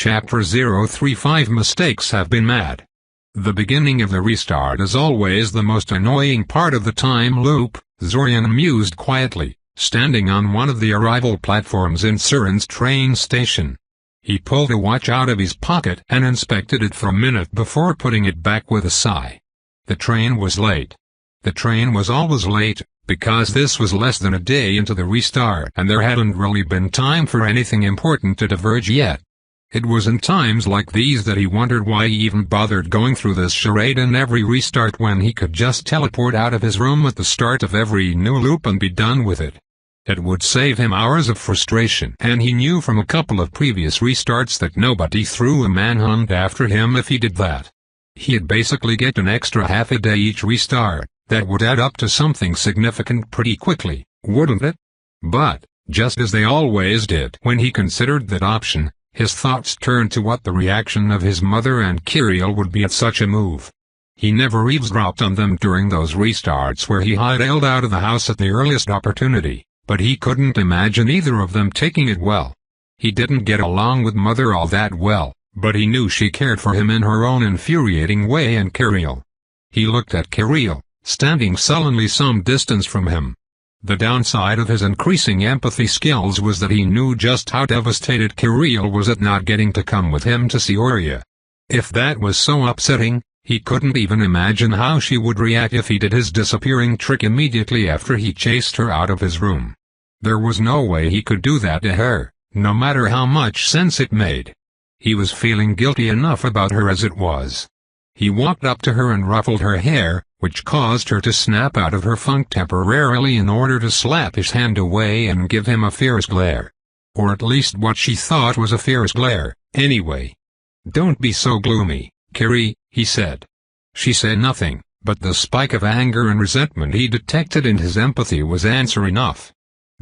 Chapter 035 Mistakes have been made. The beginning of the restart is always the most annoying part of the time loop, Zorian mused quietly, standing on one of the arrival platforms in Surin's train station. He pulled a watch out of his pocket and inspected it for a minute before putting it back with a sigh. The train was late. The train was always late, because this was less than a day into the restart and there hadn't really been time for anything important to diverge yet. It was in times like these that he wondered why he even bothered going through this charade in every restart when he could just teleport out of his room at the start of every new loop and be done with it. It would save him hours of frustration, and he knew from a couple of previous restarts that nobody threw a manhunt after him if he did that. He'd basically get an extra half a day each restart. That would add up to something significant pretty quickly, wouldn't it? But, just as they always did when he considered that option, his thoughts turned to what the reaction of his mother and Kirill would be at such a move. He never eavesdropped on them during those restarts where he hightailed out of the house at the earliest opportunity, but he couldn't imagine either of them taking it well. He didn't get along with Mother all that well, but he knew she cared for him in her own infuriating way, and Kirill. He looked at Kirill, standing sullenly some distance from him. The downside of his increasing empathy skills was that he knew just how devastated Kirill was at not getting to come with him to Sioria. If that was so upsetting, he couldn't even imagine how she would react if he did his disappearing trick immediately after he chased her out of his room. There was no way he could do that to her, no matter how much sense it made. He was feeling guilty enough about her as it was. He walked up to her and ruffled her hair, which caused her to snap out of her funk temporarily in order to slap his hand away and give him a fierce glare. Or at least what she thought was a fierce glare, anyway. "Don't be so gloomy, Kiri," he said. She said nothing, but the spike of anger and resentment he detected in his empathy was answer enough.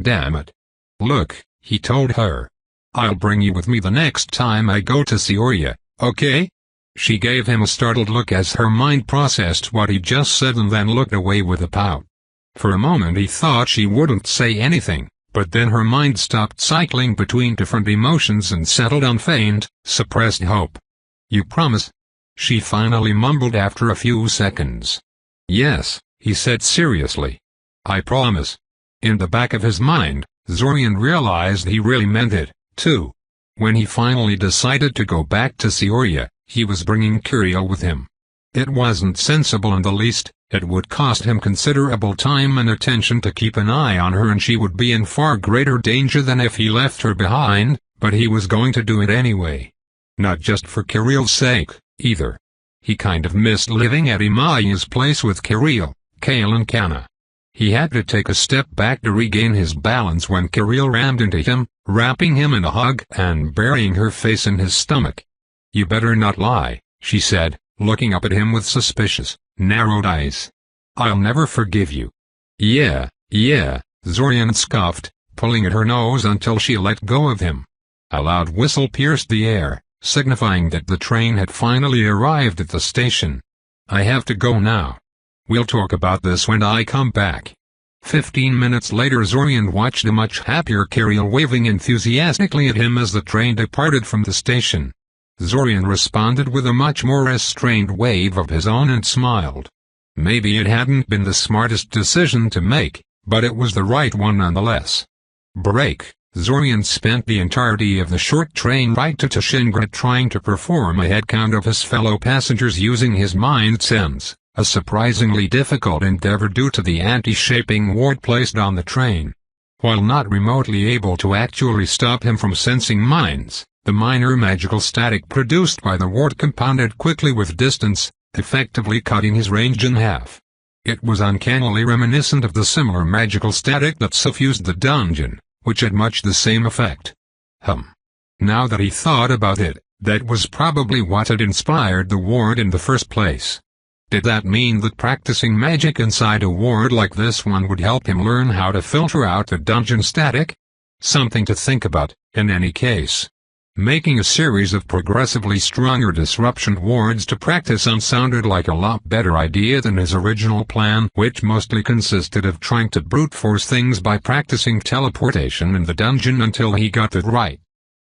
"Damn it. Look," he told her. "I'll bring you with me the next time I go to Sioria, okay?" She gave him a startled look as her mind processed what he just said and then looked away with a pout. For a moment he thought she wouldn't say anything, but then her mind stopped cycling between different emotions and settled on faint, suppressed hope. "You promise?" she finally mumbled after a few seconds. "Yes," he said seriously. "I promise." In the back of his mind, Zorian realized he really meant it, too. When he finally decided to go back to Sioria, he was bringing Kirill with him. It wasn't sensible in the least. It would cost him considerable time and attention to keep an eye on her, and she would be in far greater danger than if he left her behind, but he was going to do it anyway. Not just for Kirill's sake, either. He kind of missed living at Imaya's place with Kirill, Kale and Kana. He had to take a step back to regain his balance when Kirill rammed into him, wrapping him in a hug and burying her face in his stomach. "You better not lie," she said, looking up at him with suspicious, narrowed eyes. "I'll never forgive you." Yeah, Zorian scoffed, pulling at her nose until she let go of him. A loud whistle pierced the air, signifying that the train had finally arrived at the station. "I have to go now. We'll talk about this when I come back." 15 minutes later Zorian watched a much happier Kirill waving enthusiastically at him as the train departed from the station. Zorian responded with a much more restrained wave of his own and smiled. Maybe it hadn't been the smartest decision to make, but it was the right one nonetheless. Break. Zorian spent the entirety of the short train ride to Tashingra trying to perform a headcount of his fellow passengers using his mind sense, a surprisingly difficult endeavor due to the anti-shaping ward placed on the train. While not remotely able to actually stop him from sensing minds, the minor magical static produced by the ward compounded quickly with distance, effectively cutting his range in half. It was uncannily reminiscent of the similar magical static that suffused the dungeon, which had much the same effect. Now that he thought about it, that was probably what had inspired the ward in the first place. Did that mean that practicing magic inside a ward like this one would help him learn how to filter out the dungeon static? Something to think about, in any case. Making a series of progressively stronger disruption wards to practice on sounded like a lot better idea than his original plan, which mostly consisted of trying to brute force things by practicing teleportation in the dungeon until he got it right.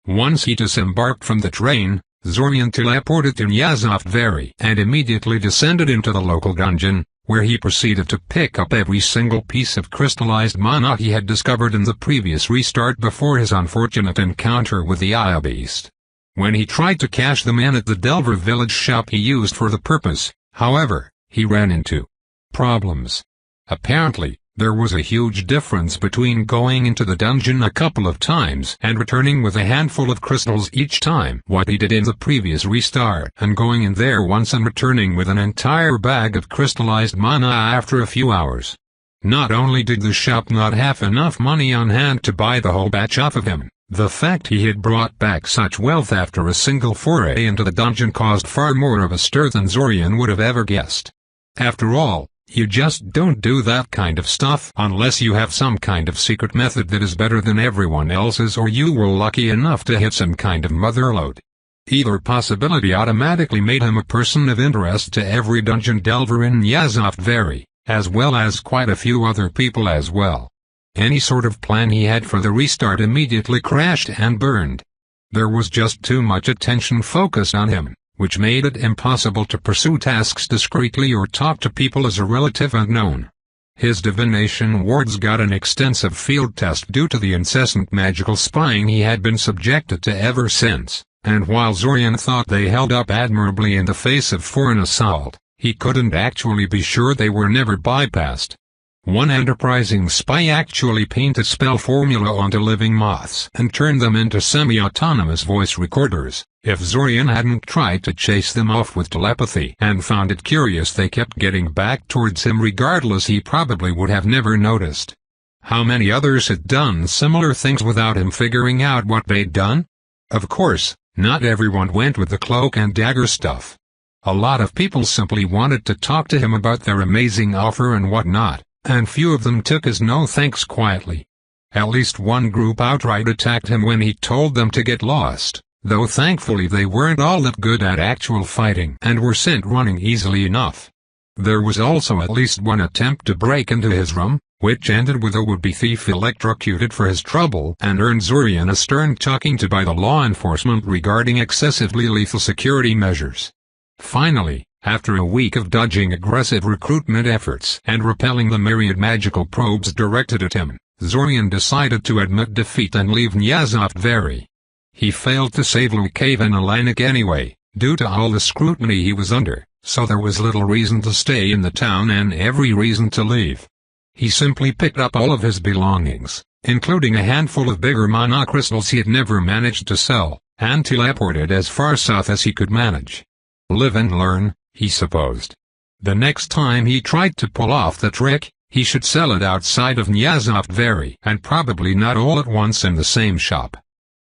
Once he disembarked from the train, Zorian teleported to Nyazov Valley and immediately descended into the local dungeon, where he proceeded to pick up every single piece of crystallized mana he had discovered in the previous restart before his unfortunate encounter with the Aya Beast. When he tried to cash them in at the Delver village shop he used for the purpose, however, he ran into problems. Apparently, there was a huge difference between going into the dungeon a couple of times and returning with a handful of crystals each time what he did in the previous restart, and going in there once and returning with an entire bag of crystallized mana after a few hours. Not only did the shop not have enough money on hand to buy the whole batch off of him, the fact he had brought back such wealth after a single foray into the dungeon caused far more of a stir than Zorian would have ever guessed. After all, you just don't do that kind of stuff unless you have some kind of secret method that is better than everyone else's, or you were lucky enough to hit some kind of motherlode. Either possibility automatically made him a person of interest to every dungeon delver in Nyazov Valley, as well as quite a few other people as well. Any sort of plan he had for the restart immediately crashed and burned. There was just too much attention focused on him, which made it impossible to pursue tasks discreetly or talk to people as a relative unknown. His divination wards got an extensive field test due to the incessant magical spying he had been subjected to ever since, and while Zorian thought they held up admirably in the face of foreign assault, he couldn't actually be sure they were never bypassed. One enterprising spy actually painted spell formula onto living moths and turned them into semi-autonomous voice recorders. If Zorian hadn't tried to chase them off with telepathy and found it curious they kept getting back towards him regardless, he probably would have never noticed. How many others had done similar things without him figuring out what they'd done? Of course, not everyone went with the cloak and dagger stuff. A lot of people simply wanted to talk to him about their amazing offer and whatnot, and few of them took his no thanks quietly. At least one group outright attacked him when he told them to get lost, though thankfully they weren't all that good at actual fighting and were sent running easily enough. There was also at least one attempt to break into his room, which ended with a would-be thief electrocuted for his trouble and earned Zorian a stern talking to by the law enforcement regarding excessively lethal security measures. Finally, after a week of dodging aggressive recruitment efforts and repelling the myriad magical probes directed at him, Zorian decided to admit defeat and leave Nyazov Valley. He failed to save Lukav and Alanik anyway, due to all the scrutiny he was under, so there was little reason to stay in the town and every reason to leave. He simply picked up all of his belongings, including a handful of bigger mana crystals he had never managed to sell, and teleported as far south as he could manage. Live and learn, he supposed. The next time he tried to pull off the trick, he should sell it outside of Nyazov Valley and probably not all at once in the same shop.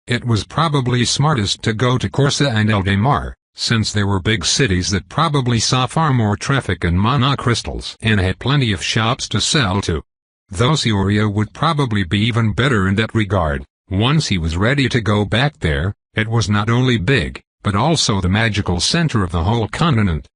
It was probably smartest to go to Korsa and Eldamar, since they were big cities that probably saw far more traffic in mana crystals and had plenty of shops to sell to. Though Sioria would probably be even better in that regard. Once he was ready to go back there, it was not only big, but also the magical center of the whole continent.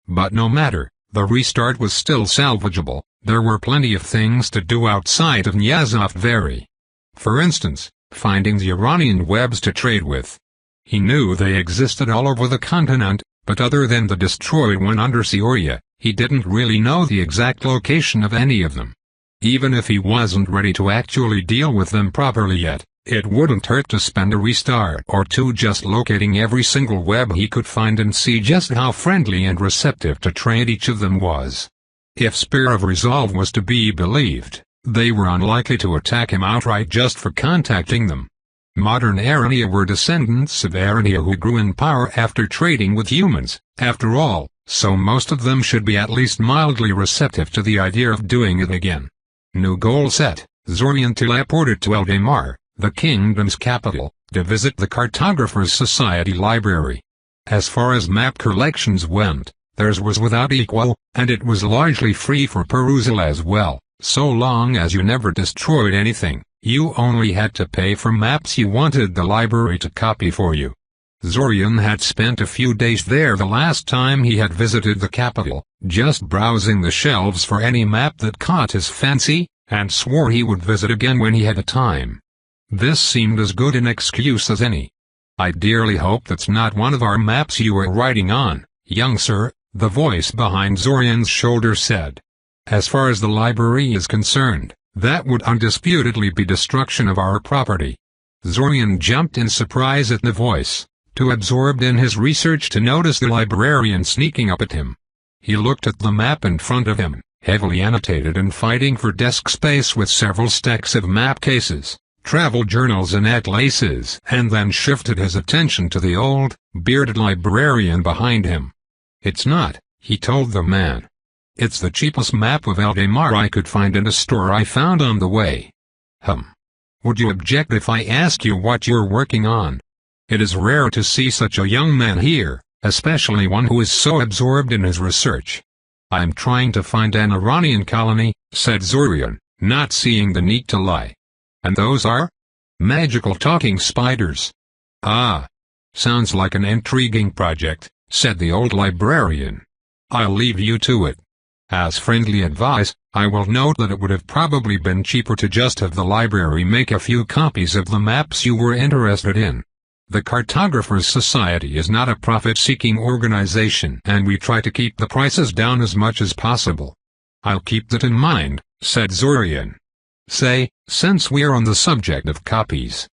But no matter, the restart was still salvageable. There were plenty of things to do outside of Nyazov Valley. For instance, finding the Iranian webs to trade with. He knew they existed all over the continent, but other than the destroyed one under Sioria, he didn't really know the exact location of any of them. Even if he wasn't ready to actually deal with them properly yet, it wouldn't hurt to spend a restart or two just locating every single web he could find and see just how friendly and receptive to trade each of them was. If Spear of Resolve was to be believed, they were unlikely to attack him outright just for contacting them. Modern Arania were descendants of Arania who grew in power after trading with humans, after all, so most of them should be at least mildly receptive to the idea of doing it again. New goal set, Zorian teleported to Eldamar, the kingdom's capital, to visit the Cartographers Society library. As far as map collections went, theirs was without equal, and it was largely free for perusal as well, so long as you never destroyed anything. You only had to pay for maps you wanted the library to copy for you. Zorian had spent a few days there the last time he had visited the capital, just browsing the shelves for any map that caught his fancy, and swore he would visit again when he had the time. This seemed as good an excuse as any. "I dearly hope that's not one of our maps you were writing on, young sir," the voice behind Zorian's shoulder said. "As far as the library is concerned, that would undisputedly be destruction of our property." Zorian jumped in surprise at the voice, too absorbed in his research to notice the librarian sneaking up at him. He looked at the map in front of him, heavily annotated and fighting for desk space with several stacks of map cases, travel journals and atlases, and then shifted his attention to the old, bearded librarian behind him. "It's not," he told the man. "It's the cheapest map of Eldamar I could find in a store I found on the way." "Would you object if I ask you what you're working on? It is rare to see such a young man here, especially one who is so absorbed in his research." "I'm trying to find an Iranian colony," said Zorian, not seeing the need to lie. "And those are?" "Magical talking spiders." "Ah. Sounds like an intriguing project," said the old librarian. "I'll leave you to it. As friendly advice, I will note that it would have probably been cheaper to just have the library make a few copies of the maps you were interested in. The Cartographers Society is not a profit-seeking organization and we try to keep the prices down as much as possible." "I'll keep that in mind," said Zorian. "Say, since we're on the subject of copies,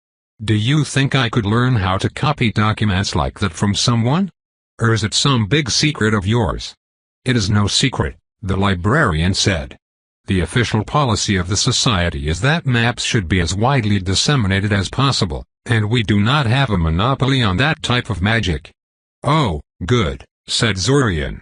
do you think I could learn how to copy documents like that from someone? Or is it some big secret of yours?" "It is no secret," the librarian said. "The official policy of the society is that maps should be as widely disseminated as possible, and we do not have a monopoly on that type of magic." "Oh, good," said Zorian.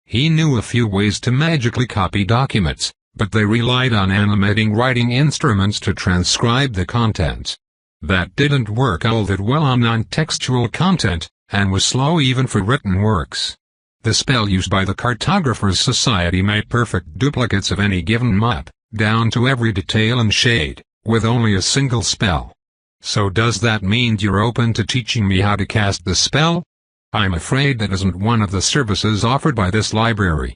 He knew a few ways to magically copy documents, but they relied on animating writing instruments to transcribe the contents. That didn't work all that well on non-textual content, and was slow even for written works. The spell used by the Cartographers Society made perfect duplicates of any given map, down to every detail and shade, with only a single spell. "So does that mean you're open to teaching me how to cast the spell?" "I'm afraid that isn't one of the services offered by this library.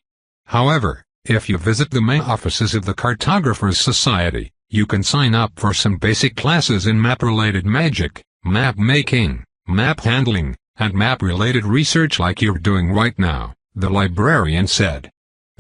However, if you visit the main offices of the Cartographers Society, you can sign up for some basic classes in map-related magic, map making, map handling, and map-related research like you're doing right now," the librarian said.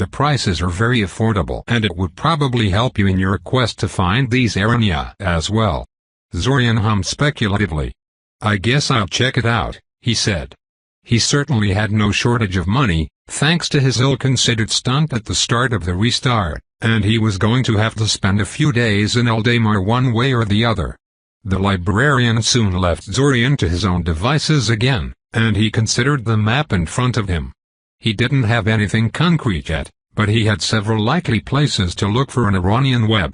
"The prices are very affordable and it would probably help you in your quest to find these Aranya as well." Zorian hummed speculatively. "I guess I'll check it out," he said. He certainly had no shortage of money, thanks to his ill-considered stunt at the start of the restart, and he was going to have to spend a few days in Eldamar one way or the other. The librarian soon left Zorian to his own devices again, and he considered the map in front of him. He didn't have anything concrete yet, but he had several likely places to look for an Iranian web.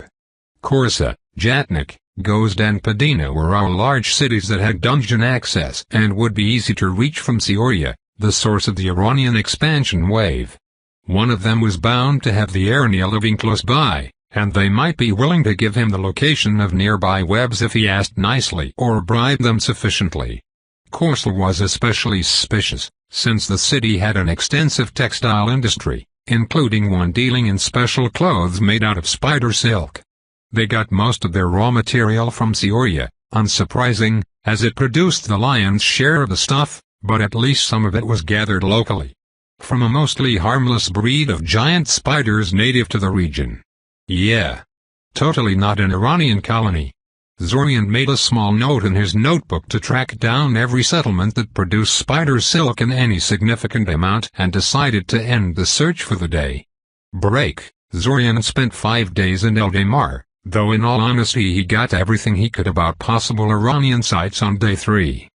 Korsa, Jatnik, Gozd and Padina were all large cities that had dungeon access and would be easy to reach from Sioria, the source of the Iranian expansion wave. One of them was bound to have the Aranya living close by, and they might be willing to give him the location of nearby webs if he asked nicely or bribed them sufficiently. Korsa was especially suspicious, since the city had an extensive textile industry, including one dealing in special clothes made out of spider silk. They got most of their raw material from Sioria, unsurprising, as it produced the lion's share of the stuff, but at least some of it was gathered locally. From a mostly harmless breed of giant spiders native to the region. Yeah. Totally not an Iranian colony. Zorian made a small note in his notebook to track down every settlement that produced spider silk in any significant amount and decided to end the search for the day. Break. Zorian spent 5 days in Eldamar, though in all honesty he got everything he could about possible Iranian sites on day 3.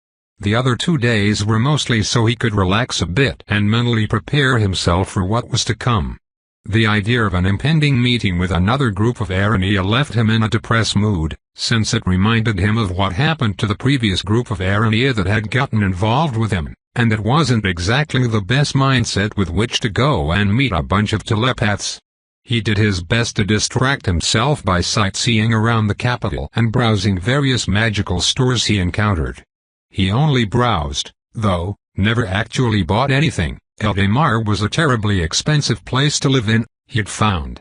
The other 2 days were mostly so he could relax a bit and mentally prepare himself for what was to come. The idea of an impending meeting with another group of Aranya left him in a depressed mood, since it reminded him of what happened to the previous group of Aranya that had gotten involved with him, and it wasn't exactly the best mindset with which to go and meet a bunch of telepaths. He did his best to distract himself by sightseeing around the capital and browsing various magical stores he encountered. He only browsed, though, never actually bought anything. Eldamar was a terribly expensive place to live in, he'd found.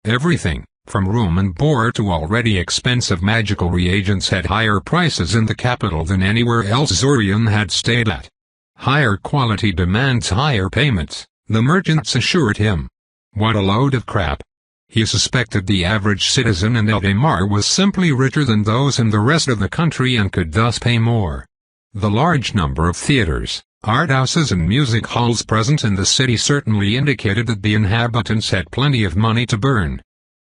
Everything, From room and board to already expensive magical reagents had higher prices in the capital than anywhere else Zorian had stayed at. Higher quality demands higher payments, the merchants assured him. What a load of crap. He suspected the average citizen in Eldamar was simply richer than those in the rest of the country and could thus pay more. The large number of theaters, art houses and music halls present in the city certainly indicated that the inhabitants had plenty of money to burn.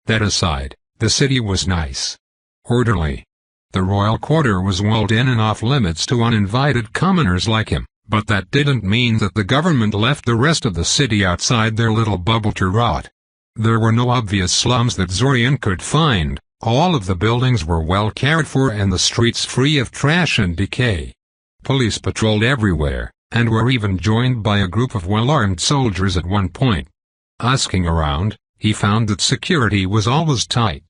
That aside, the city was nice. Orderly. The royal quarter was walled in and off limits to uninvited commoners like him, but that didn't mean that the government left the rest of the city outside their little bubble to rot. There were no obvious slums that Zorian could find, all of the buildings were well cared for and the streets free of trash and decay. Police patrolled everywhere, and were even joined by a group of well-armed soldiers at one point. Asking around, he found that security was always tight.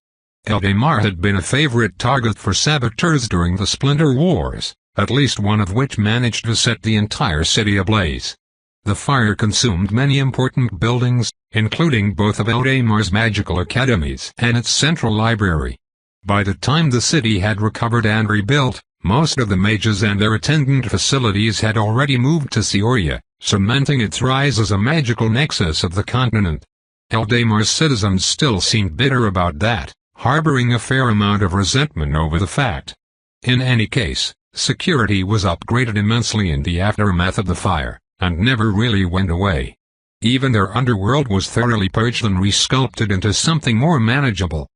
Eldamar had been a favorite target for saboteurs during the Splinter Wars, at least one of which managed to set the entire city ablaze. The fire consumed many important buildings, including both of Eldamar's magical academies and its central library. By the time the city had recovered and rebuilt, most of the mages and their attendant facilities had already moved to Cioria, cementing its rise as a magical nexus of the continent. Eldamar's citizens still seemed bitter about that, harboring a fair amount of resentment over the fact. In any case, security was upgraded immensely in the aftermath of the fire, and never really went away. Even their underworld was thoroughly purged and resculpted into something more manageable.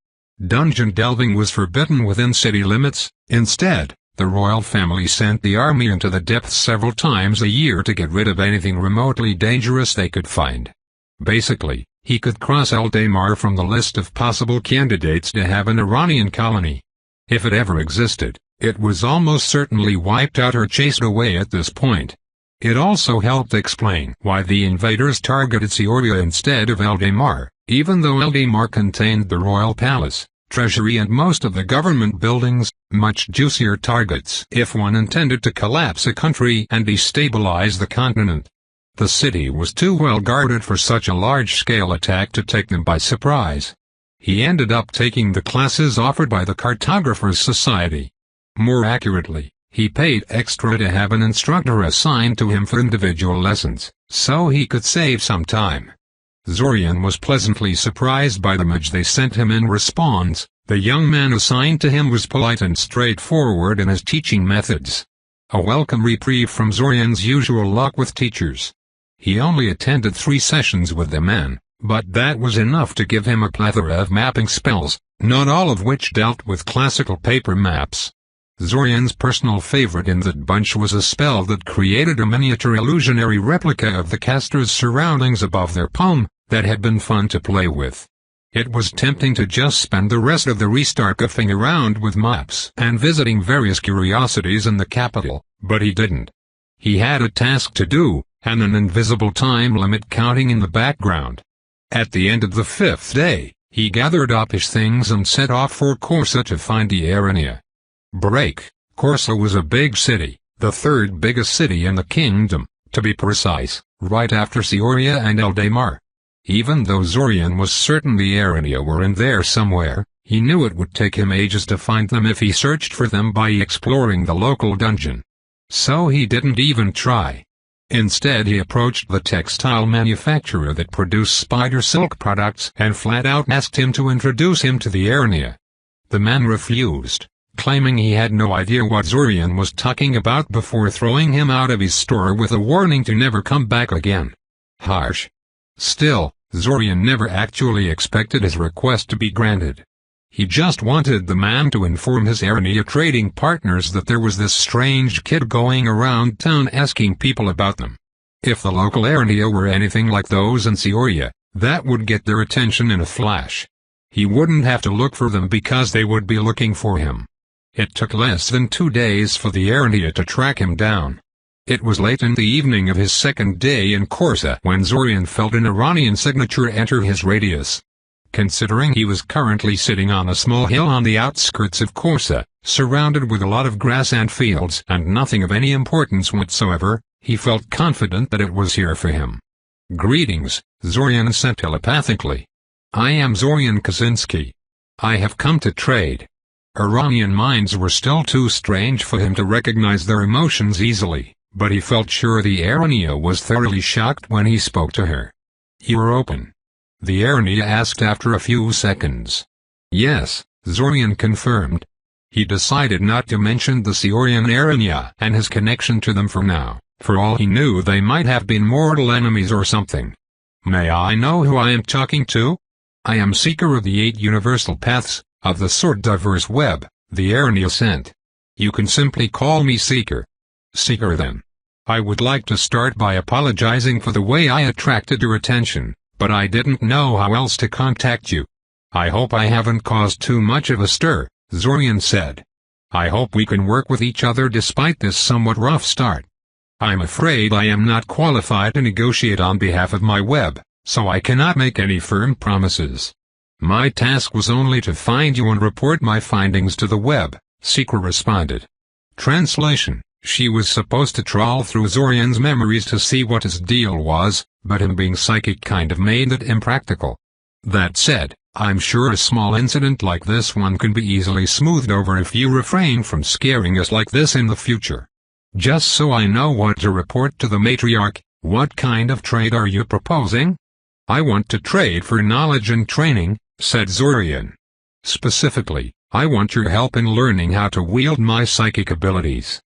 Dungeon delving was forbidden within city limits. Instead, the royal family sent the army into the depths several times a year to get rid of anything remotely dangerous they could find. Basically, he could cross Eldamar from the list of possible candidates to have an Iranian colony. If it ever existed, it was almost certainly wiped out or chased away at this point. It also helped explain why the invaders targeted Cioria instead of Eldamar, even though Eldamar contained the royal palace, treasury and most of the government buildings, much juicier targets if one intended to collapse a country and destabilize the continent. The city was too well guarded for such a large-scale attack to take them by surprise. He ended up taking the classes offered by the Cartographers Society. More accurately, he paid extra to have an instructor assigned to him for individual lessons, so he could save some time. Zorian was pleasantly surprised by the mage they sent him in response. The young man assigned to him was polite and straightforward in his teaching methods. A welcome reprieve from Zorian's usual luck with teachers. He only attended 3 sessions with the man, but that was enough to give him a plethora of mapping spells, not all of which dealt with classical paper maps. Zorian's personal favorite in that bunch was a spell that created a miniature illusionary replica of the caster's surroundings above their palm, that had been fun to play with. It was tempting to just spend the rest of the restart goofing around with maps and visiting various curiosities in the capital, but he didn't. He had a task to do, and an invisible time limit counting in the background. At the end of the 5th day, he gathered up his things and set off for Corsa to find the Arania. Break. Corsa was a big city, the 3rd biggest city in the kingdom, to be precise, right after Cioria and Eldamar. Even though Zorian was certain the Arania were in there somewhere, he knew it would take him ages to find them if he searched for them by exploring the local dungeon. So he didn't even try. Instead he approached the textile manufacturer that produced spider silk products and flat out asked him to introduce him to the Arania. The man refused, claiming he had no idea what Zorian was talking about before throwing him out of his store with a warning to never come back again. Harsh. Still, Zorian never actually expected his request to be granted. He just wanted the man to inform his Arania trading partners that there was this strange kid going around town asking people about them. If the local Arania were anything like those in Cioria, that would get their attention in a flash. He wouldn't have to look for them because they would be looking for him. It took less than 2 days for the Arania to track him down. It was late in the evening of his 2nd day in Corsa when Zorian felt an Iranian signature enter his radius. Considering he was currently sitting on a small hill on the outskirts of Corsa, surrounded with a lot of grass and fields and nothing of any importance whatsoever, he felt confident that it was here for him. "Greetings," Zorian sent telepathically. "I am Zorian Kaczynski. I have come to trade. Iranian minds were still too strange for him to recognize their emotions easily, but he felt sure the Arania was thoroughly shocked when he spoke to her. You are open? The Arania asked after a few seconds. Yes, Zorian confirmed. He decided not to mention the Seorian Arania and his connection to them for now. For all he knew, they might have been mortal enemies or something. May I know who I am talking to? I am Seeker of the 8 Universal Paths, of the Sword Diverse Web, the Arania sent. You can simply call me Seeker. Seeker then. I would like to start by apologizing for the way I attracted your attention, but I didn't know how else to contact you. I hope I haven't caused too much of a stir, Zorian said. I hope we can work with each other despite this somewhat rough start. I'm afraid I am not qualified to negotiate on behalf of my web, so I cannot make any firm promises. My task was only to find you and report my findings to the web, Seeker responded. Translation: she was supposed to trawl through Zorian's memories to see what his deal was, but him being psychic kind of made it impractical. That said, I'm sure a small incident like this one can be easily smoothed over if you refrain from scaring us like this in the future. Just so I know what to report to the matriarch, what kind of trade are you proposing? I want to trade for knowledge and training, said Zorian. Specifically, I want your help in learning how to wield my psychic abilities.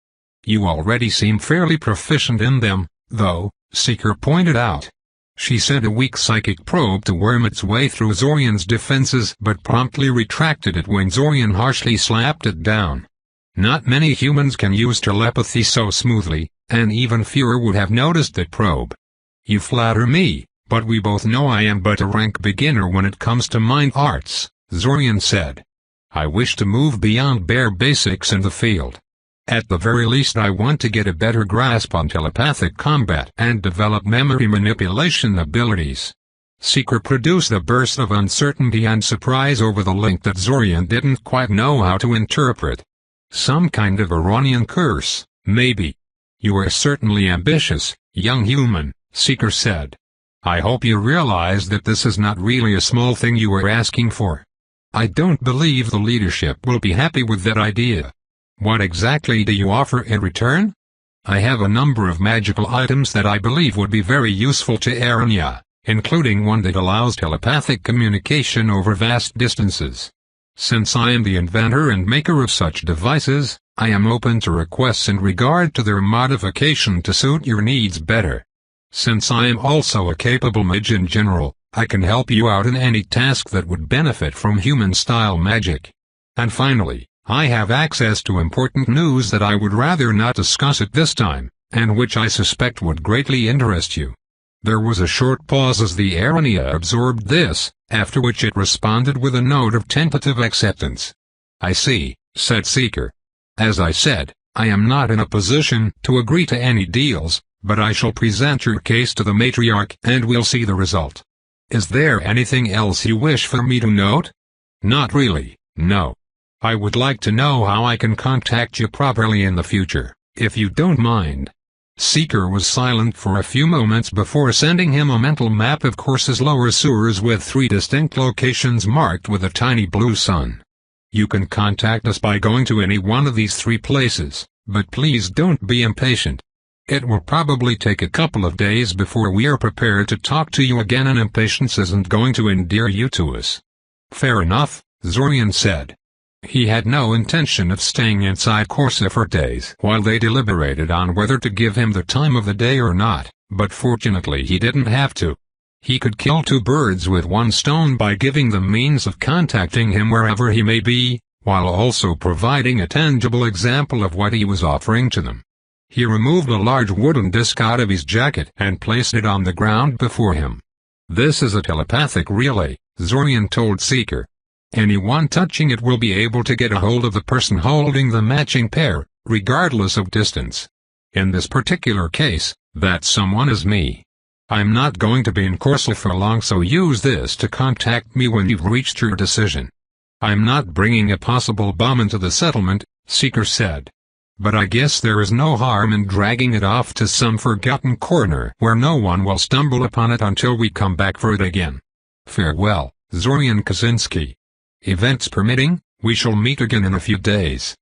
You already seem fairly proficient in them, though, Seeker pointed out. She sent a weak psychic probe to worm its way through Zorian's defenses but promptly retracted it when Zorian harshly slapped it down. Not many humans can use telepathy so smoothly, and even fewer would have noticed that probe. You flatter me, but we both know I am but a rank beginner when it comes to mind arts, Zorian said. I wish to move beyond bare basics in the field. At the very least I want to get a better grasp on telepathic combat and develop memory manipulation abilities. Seeker produced a burst of uncertainty and surprise over the link that Zorian didn't quite know how to interpret. Some kind of Iranian curse, maybe. You are certainly ambitious, young human, Seeker said. I hope you realize that this is not really a small thing you are asking for. I don't believe the leadership will be happy with that idea. What exactly do you offer in return? I have a number of magical items that I believe would be very useful to Arania, including one that allows telepathic communication over vast distances. Since I am the inventor and maker of such devices, I am open to requests in regard to their modification to suit your needs better. Since I am also a capable mage in general, I can help you out in any task that would benefit from human-style magic. And finally, I have access to important news that I would rather not discuss at this time, and which I suspect would greatly interest you. There was a short pause as the Arania absorbed this, after which it responded with a note of tentative acceptance. I see, said Seeker. As I said, I am not in a position to agree to any deals, but I shall present your case to the matriarch and we'll see the result. Is there anything else you wish for me to note? Not really, no. I would like to know how I can contact you properly in the future, if you don't mind. Seeker was silent for a few moments before sending him a mental map of Corsa's lower sewers with 3 distinct locations marked with a tiny blue sun. You can contact us by going to any one of these 3 places, but please don't be impatient. It will probably take a couple of days before we are prepared to talk to you again, and impatience isn't going to endear you to us. Fair enough, Zorian said. He had no intention of staying inside Corsa for days while they deliberated on whether to give him the time of the day or not, but fortunately he didn't have to. He could kill 2 birds with 1 stone by giving them means of contacting him wherever he may be, while also providing a tangible example of what he was offering to them. He removed a large wooden disc out of his jacket and placed it on the ground before him. This is a telepathic relay, Zorian told Seeker. Anyone touching it will be able to get a hold of the person holding the matching pair, regardless of distance. In this particular case, that someone is me. I'm not going to be in Corsa for long, so use this to contact me when you've reached your decision. I'm not bringing a possible bomb into the settlement, Seeker said. But I guess there is no harm in dragging it off to some forgotten corner where no one will stumble upon it until we come back for it again. Farewell, Zorian Kaczynski. Events permitting, we shall meet again in a few days.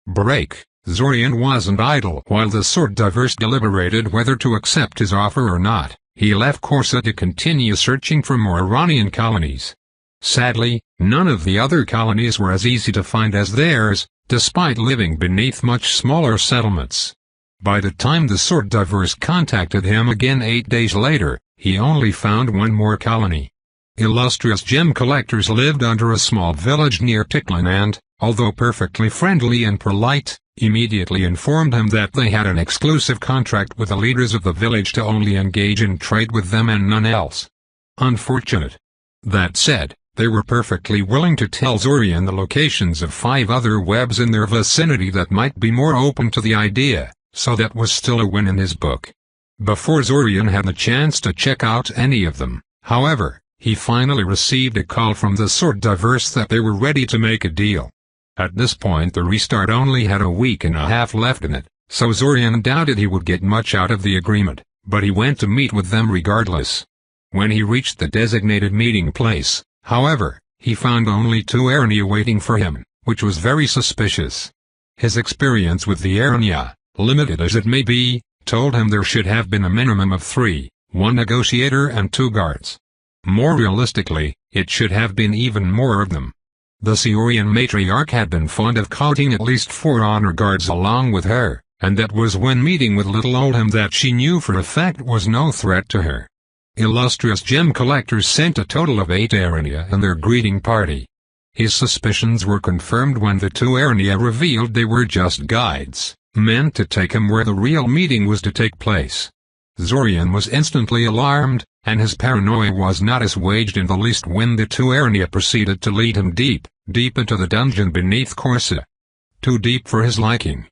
Break. Zorian wasn't idle while the Sword Diverse deliberated whether to accept his offer or not. He left Corsa to continue searching for more Iranian colonies. Sadly, none of the other colonies were as easy to find as theirs, despite living beneath much smaller settlements. By the time the Sword Diverse contacted him again 8 days later, he only found one more colony. Illustrious gem collectors lived under a small village near Tiklan and, although perfectly friendly and polite, immediately informed him that they had an exclusive contract with the leaders of the village to only engage in trade with them and none else. Unfortunate. That said, they were perfectly willing to tell Zorian the locations of 5 other webs in their vicinity that might be more open to the idea, so that was still a win in his book. Before Zorian had the chance to check out any of them, however, he finally received a call from the Sword Diverse that they were ready to make a deal. At this point the restart only had a week and a half left in it, so Zorian doubted he would get much out of the agreement, but he went to meet with them regardless. When he reached the designated meeting place, however, he found only 2 Aranya waiting for him, which was very suspicious. His experience with the Aranya, limited as it may be, told him there should have been a minimum of 3, 1 negotiator and 2 guards. More realistically, it should have been even more of them. The Siorian matriarch had been fond of counting at least 4 honor guards along with her, and that was when meeting with little Oldham that she knew for a fact was no threat to her. Illustrious gem collectors sent a total of 8 Aranya in their greeting party. His suspicions were confirmed when the 2 Aranya revealed they were just guides, meant to take him where the real meeting was to take place. Zorian was instantly alarmed, and his paranoia was not assuaged in the least when the 2 Aranya proceeded to lead him deep into the dungeon beneath Corsa. Too deep for his liking.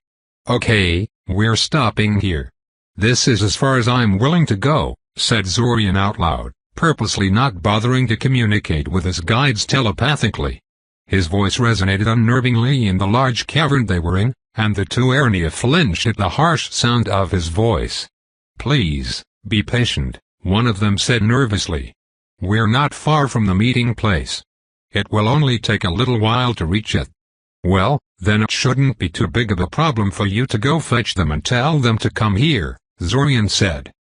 "Okay, we're stopping here. This is as far as I'm willing to go," said Zorian out loud, purposely not bothering to communicate with his guides telepathically. His voice resonated unnervingly in the large cavern they were in, and the 2 Aranya flinched at the harsh sound of his voice. "Please, be patient," one of them said nervously. "We're not far from the meeting place. It will only take a little while to reach it." "Well, then it shouldn't be too big of a problem for you to go fetch them and tell them to come here," Zorian said.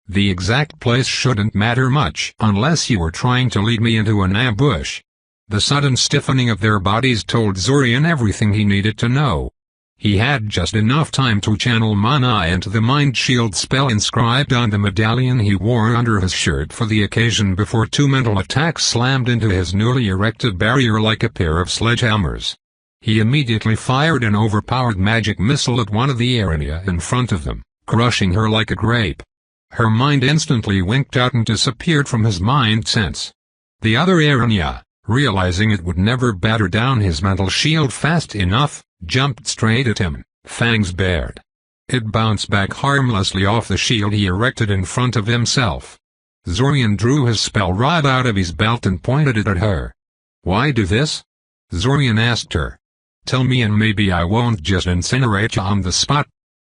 "The exact place shouldn't matter much unless you were trying to lead me into an ambush." The sudden stiffening of their bodies told Zorian everything he needed to know. He had just enough time to channel mana into the mind shield spell inscribed on the medallion he wore under his shirt for the occasion before 2 mental attacks slammed into his newly erected barrier like a pair of sledgehammers. He immediately fired an overpowered magic missile at one of the Aranya in front of them, crushing her like a grape. Her mind instantly winked out and disappeared from his mind sense. The other Aranya, realizing it would never batter down his mental shield fast enough, jumped straight at him, fangs bared. It bounced back harmlessly off the shield he erected in front of himself. Zorian drew his spell rod out of his belt and pointed it at her. "Why do this?" Zorian asked her. "Tell me and maybe I won't just incinerate you on the spot."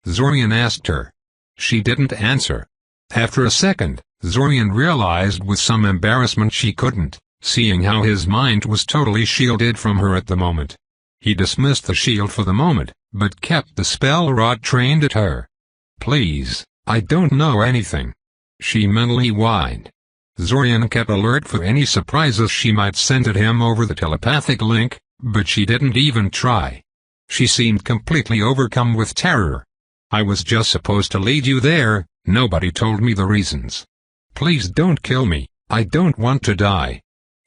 Zorian asked her. She didn't answer. After a second, Zorian realized with some embarrassment she couldn't, seeing how his mind was totally shielded from her at the moment. He dismissed the shield for the moment, but kept the spell rod trained at her. "Please, I don't know anything," she mentally whined. Zorian kept alert for any surprises she might send at him over the telepathic link, but she didn't even try. She seemed completely overcome with terror. "I was just supposed to lead you there, nobody told me the reasons. Please don't kill me, I don't want to die."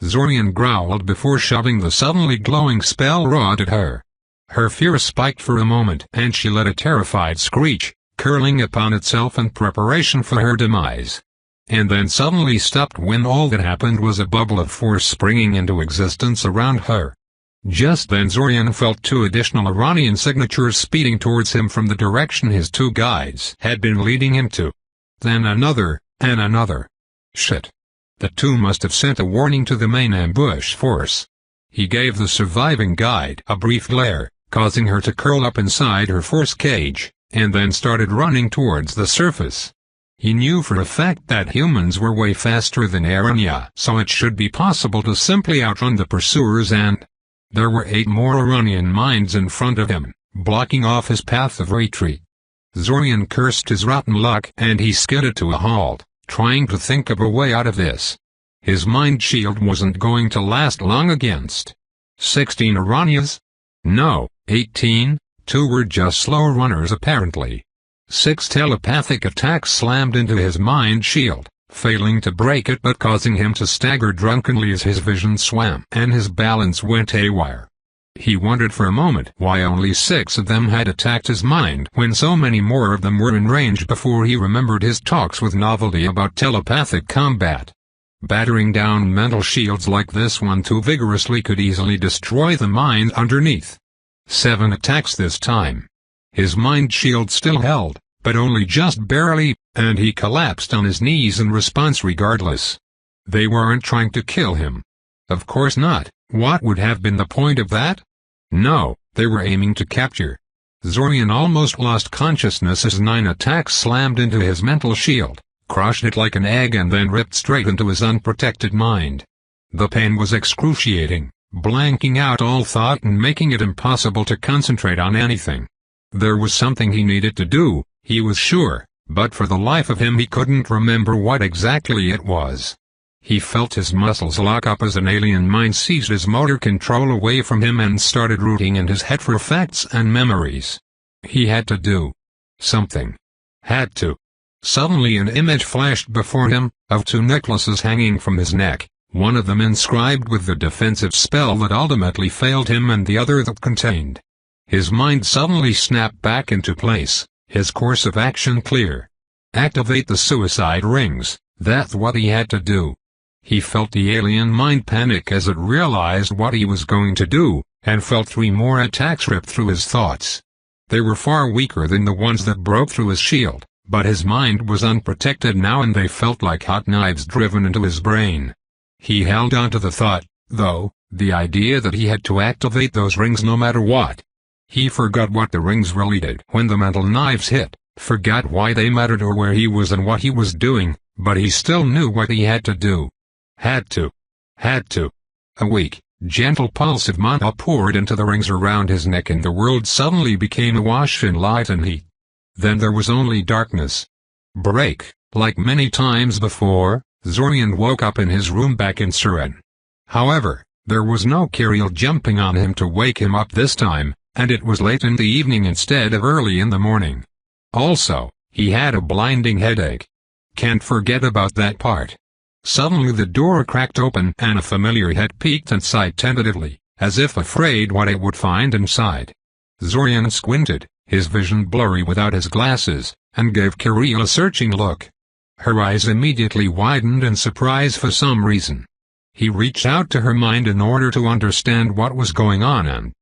Zorian growled before shoving the suddenly glowing spell rod at her. Her fear spiked for a moment and she let a terrified screech, curling upon itself in preparation for her demise. And then suddenly stopped when all that happened was a bubble of force springing into existence around her. Just then Zorian felt 2 additional Iranian signatures speeding towards him from the direction his 2 guides had been leading him to. Then another, and another. Shit. The 2 must have sent a warning to the main ambush force. He gave the surviving guide a brief glare, causing her to curl up inside her force cage, and then started running towards the surface. He knew for a fact that humans were way faster than Aranya, so it should be possible to simply outrun the pursuers and... There were 8 more Iranian mines in front of him, blocking off his path of retreat. Zorian cursed his rotten luck and he skidded to a halt, trying to think of a way out of this. His mind shield wasn't going to last long against 16 Iranians? No, 18, 2 were just slow runners apparently. 6 telepathic attacks slammed into his mind shield, failing to break it but causing him to stagger drunkenly as his vision swam and his balance went haywire. He wondered for a moment why only 6 of them had attacked his mind when so many more of them were in range before he remembered his talks with Novelty about telepathic combat. Battering down mental shields like this one too vigorously could easily destroy the mind underneath. 7 attacks this time. His mind shield still held, but only just barely, and he collapsed on his knees in response regardless. They weren't trying to kill him. Of course not. What would have been the point of that? No, they were aiming to capture. Zorian almost lost consciousness as 9 attacks slammed into his mental shield, crushed it like an egg and then ripped straight into his unprotected mind. The pain was excruciating, blanking out all thought and making it impossible to concentrate on anything. There was something he needed to do, he was sure, but for the life of him he couldn't remember what exactly it was. He felt his muscles lock up as an alien mind seized his motor control away from him and started rooting in his head for facts and memories. He had to do something. Had to. Suddenly an image flashed before him, of 2 necklaces hanging from his neck, one of them inscribed with the defensive spell that ultimately failed him and the other that contained. His mind suddenly snapped back into place, his course of action clear. Activate the suicide rings, that's what he had to do. He felt the alien mind panic as it realized what he was going to do, and felt 3 more attacks rip through his thoughts. They were far weaker than the ones that broke through his shield, but his mind was unprotected now and they felt like hot knives driven into his brain. He held on to the thought, though, the idea that he had to activate those rings no matter what. He forgot what the rings really did when the mental knives hit, forgot why they mattered or where he was and what he was doing, but he still knew what he had to do. Had to. A weak, gentle pulse of mana poured into the rings around his neck and the world suddenly became awash in light and heat. Then there was only darkness. Break. Like many times before, Zorian woke up in his room back in Suren. However, there was no Kirill jumping on him to wake him up this time, and it was late in the evening instead of early in the morning. Also, he had a blinding headache. Can't forget about that part. Suddenly the door cracked open and a familiar head peeked inside tentatively, as if afraid what it would find inside. Zorian squinted, his vision blurry without his glasses, and gave Kirill a searching look. Her eyes immediately widened in surprise for some reason. He reached out to her mind in order to understand what was going on and...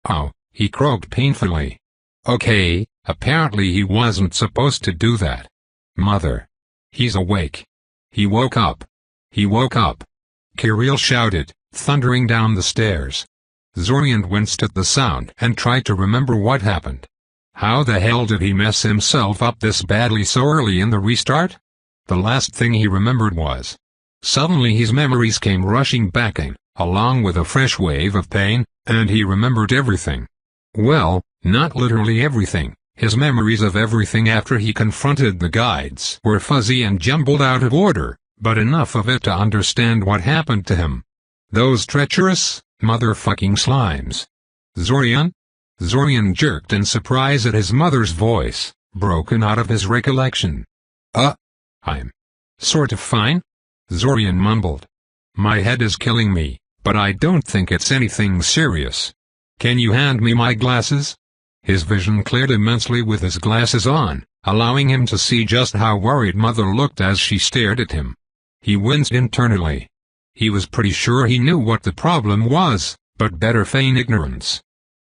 "Oh," he croaked painfully. "Okay, apparently he wasn't supposed to do that. Mother. He's awake. He woke up. He woke up." Kirill shouted, thundering down the stairs. Zorian winced at the sound and tried to remember what happened. How the hell did he mess himself up this badly so early in the restart? The last thing he remembered was... Suddenly his memories came rushing back in, along with a fresh wave of pain, and he remembered everything. Well, not literally everything. His memories of everything after he confronted the guides were fuzzy and jumbled out of order, but enough of it to understand what happened to him. Those treacherous, motherfucking slimes. Zorian? Zorian jerked in surprise at his mother's voice, broken out of his recollection. I'm sort of fine," Zorian mumbled. "My head is killing me, but I don't think it's anything serious. Can you hand me my glasses?" His vision cleared immensely with his glasses on, allowing him to see just how worried Mother looked as she stared at him. He winced internally. He was pretty sure he knew what the problem was, but better feign ignorance.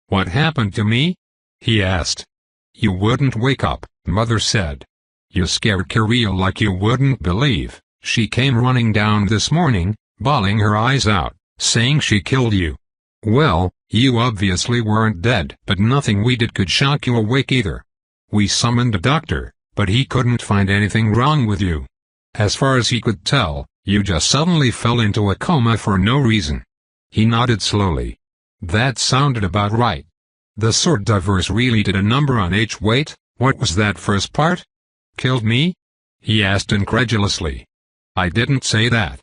"What happened to me?" he asked. "You wouldn't wake up," Mother said. "You scared Kirill like you wouldn't believe. She came running down this morning, bawling her eyes out, saying she killed you. Well, you obviously weren't dead, but nothing we did could shock you awake either. We summoned a doctor, but he couldn't find anything wrong with you. As far as he could tell, you just suddenly fell into a coma for no reason." He nodded slowly. That sounded about right. The sword diverse really did a number on H. Wait, what was that first part? Killed me? He asked incredulously. I didn't say that.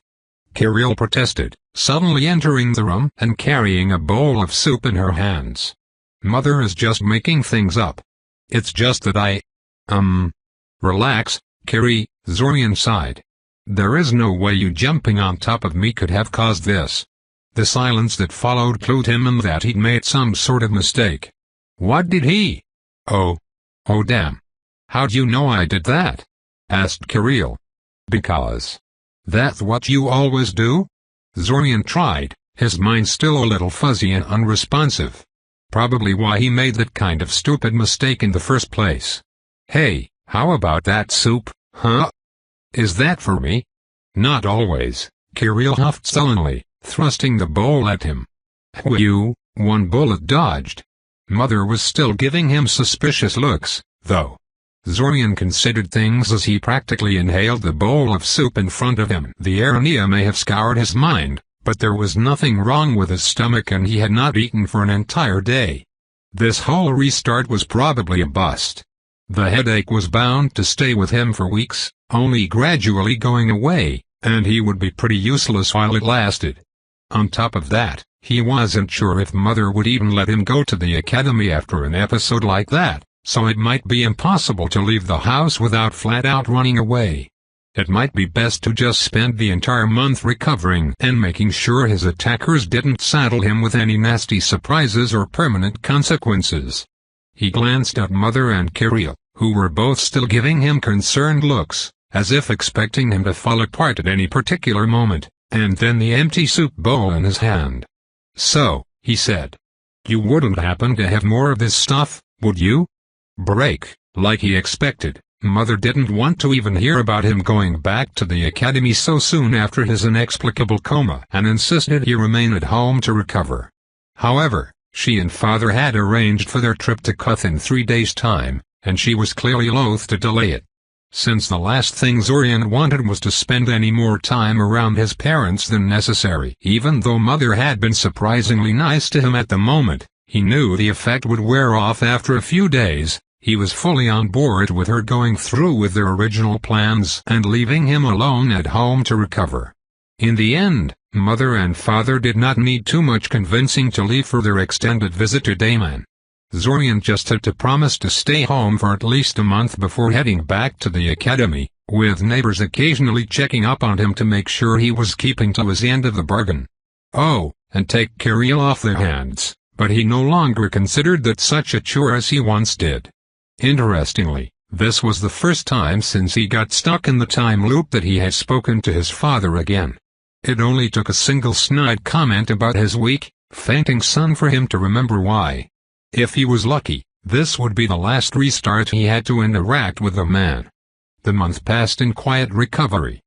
Kirill protested, suddenly entering the room and carrying a bowl of soup in her hands. Mother is just making things up. It's just that Relax, Kiri, Zorian sighed. There is no way you jumping on top of me could have caused this. The silence that followed clued him in that he'd made some sort of mistake. What did he? Oh damn. How'd you know I did that? Asked Kirill. Because that's what you always do? Zorian tried, his mind still a little fuzzy and unresponsive. Probably why he made that kind of stupid mistake in the first place. Hey, how about that soup, huh? Is that for me? Not always, Kirill huffed sullenly, thrusting the bowl at him. You, one bullet dodged. Mother was still giving him suspicious looks, though. Zorian considered things as he practically inhaled the bowl of soup in front of him. The ironia may have scoured his mind, but there was nothing wrong with his stomach and he had not eaten for an entire day. This whole restart was probably a bust. The headache was bound to stay with him for weeks, only gradually going away, and he would be pretty useless while it lasted. On top of that, he wasn't sure if Mother would even let him go to the academy after an episode like that, so it might be impossible to leave the house without flat out running away. It might be best to just spend the entire month recovering and making sure his attackers didn't saddle him with any nasty surprises or permanent consequences. He glanced at Mother and Kirill, who were both still giving him concerned looks, as if expecting him to fall apart at any particular moment, and then the empty soup bowl in his hand. So, he said. You wouldn't happen to have more of this stuff, would you? Break, like he expected. Mother didn't want to even hear about him going back to the academy so soon after his inexplicable coma and insisted he remain at home to recover. However, she and Father had arranged for their trip to Kuth in 3 days' time, and she was clearly loath to delay it. Since the last thing Zorian wanted was to spend any more time around his parents than necessary. Even though Mother had been surprisingly nice to him at the moment, he knew the effect would wear off after a few days. He was fully on board with her going through with their original plans and leaving him alone at home to recover. In the end, Mother and Father did not need too much convincing to leave for their extended visit to Daman. Zorian just had to promise to stay home for at least a month before heading back to the academy, with neighbors occasionally checking up on him to make sure he was keeping to his end of the bargain. Oh, and take Kirill off their hands, but he no longer considered that such a chore as he once did. Interestingly, this was the first time since he got stuck in the time loop that he had spoken to his father again. It only took a single snide comment about his weak, fainting son for him to remember why. If he was lucky, this would be the last restart he had to interact with the man. The month passed in quiet recovery.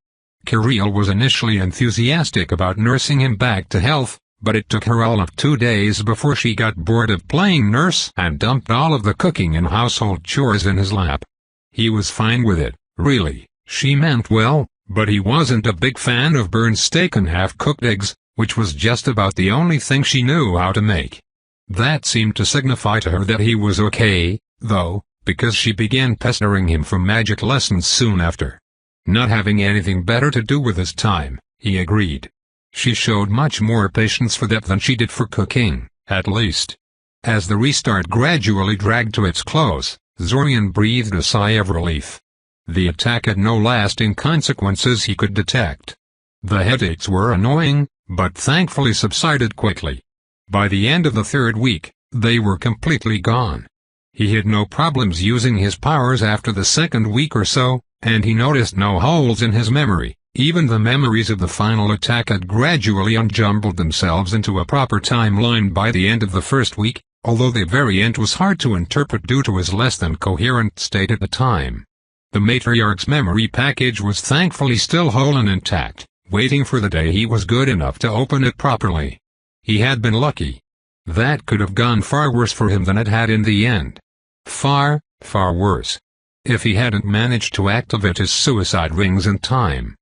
Kirill was initially enthusiastic about nursing him back to health, but it took her all of 2 days before she got bored of playing nurse and dumped all of the cooking and household chores in his lap. He was fine with it, really. She meant well, but he wasn't a big fan of burned steak and half-cooked eggs, which was just about the only thing she knew how to make. That seemed to signify to her that he was okay, though, because she began pestering him for magic lessons soon after. Not having anything better to do with his time, he agreed. She showed much more patience for that than she did for cooking, at least. As the restart gradually dragged to its close, Zorian breathed a sigh of relief. The attack had no lasting consequences he could detect. The headaches were annoying, but thankfully subsided quickly. By the end of the 3rd week, they were completely gone. He had no problems using his powers after the 2nd week or so, and he noticed no holes in his memory. Even the memories of the final attack had gradually unjumbled themselves into a proper timeline by the end of the 1st week, although the variant was hard to interpret due to his less than coherent state at the time. The matriarch's memory package was thankfully still whole and intact, waiting for the day he was good enough to open it properly. He had been lucky. That could have gone far worse for him than it had in the end. Far, far worse. If he hadn't managed to activate his suicide rings in time.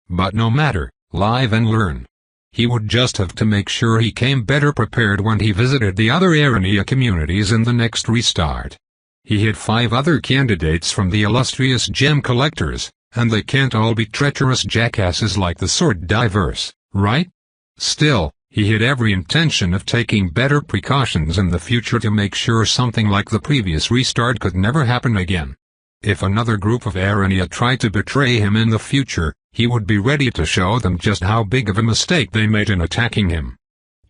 But no matter, live and learn. He would just have to make sure he came better prepared when he visited the other Arania communities in the next restart. He had 5 other candidates from the illustrious gem collectors, and they can't all be treacherous jackasses like the sword divers, right? Still, he had every intention of taking better precautions in the future to make sure something like the previous restart could never happen again. If another group of Arania tried to betray him in the future, he would be ready to show them just how big of a mistake they made in attacking him.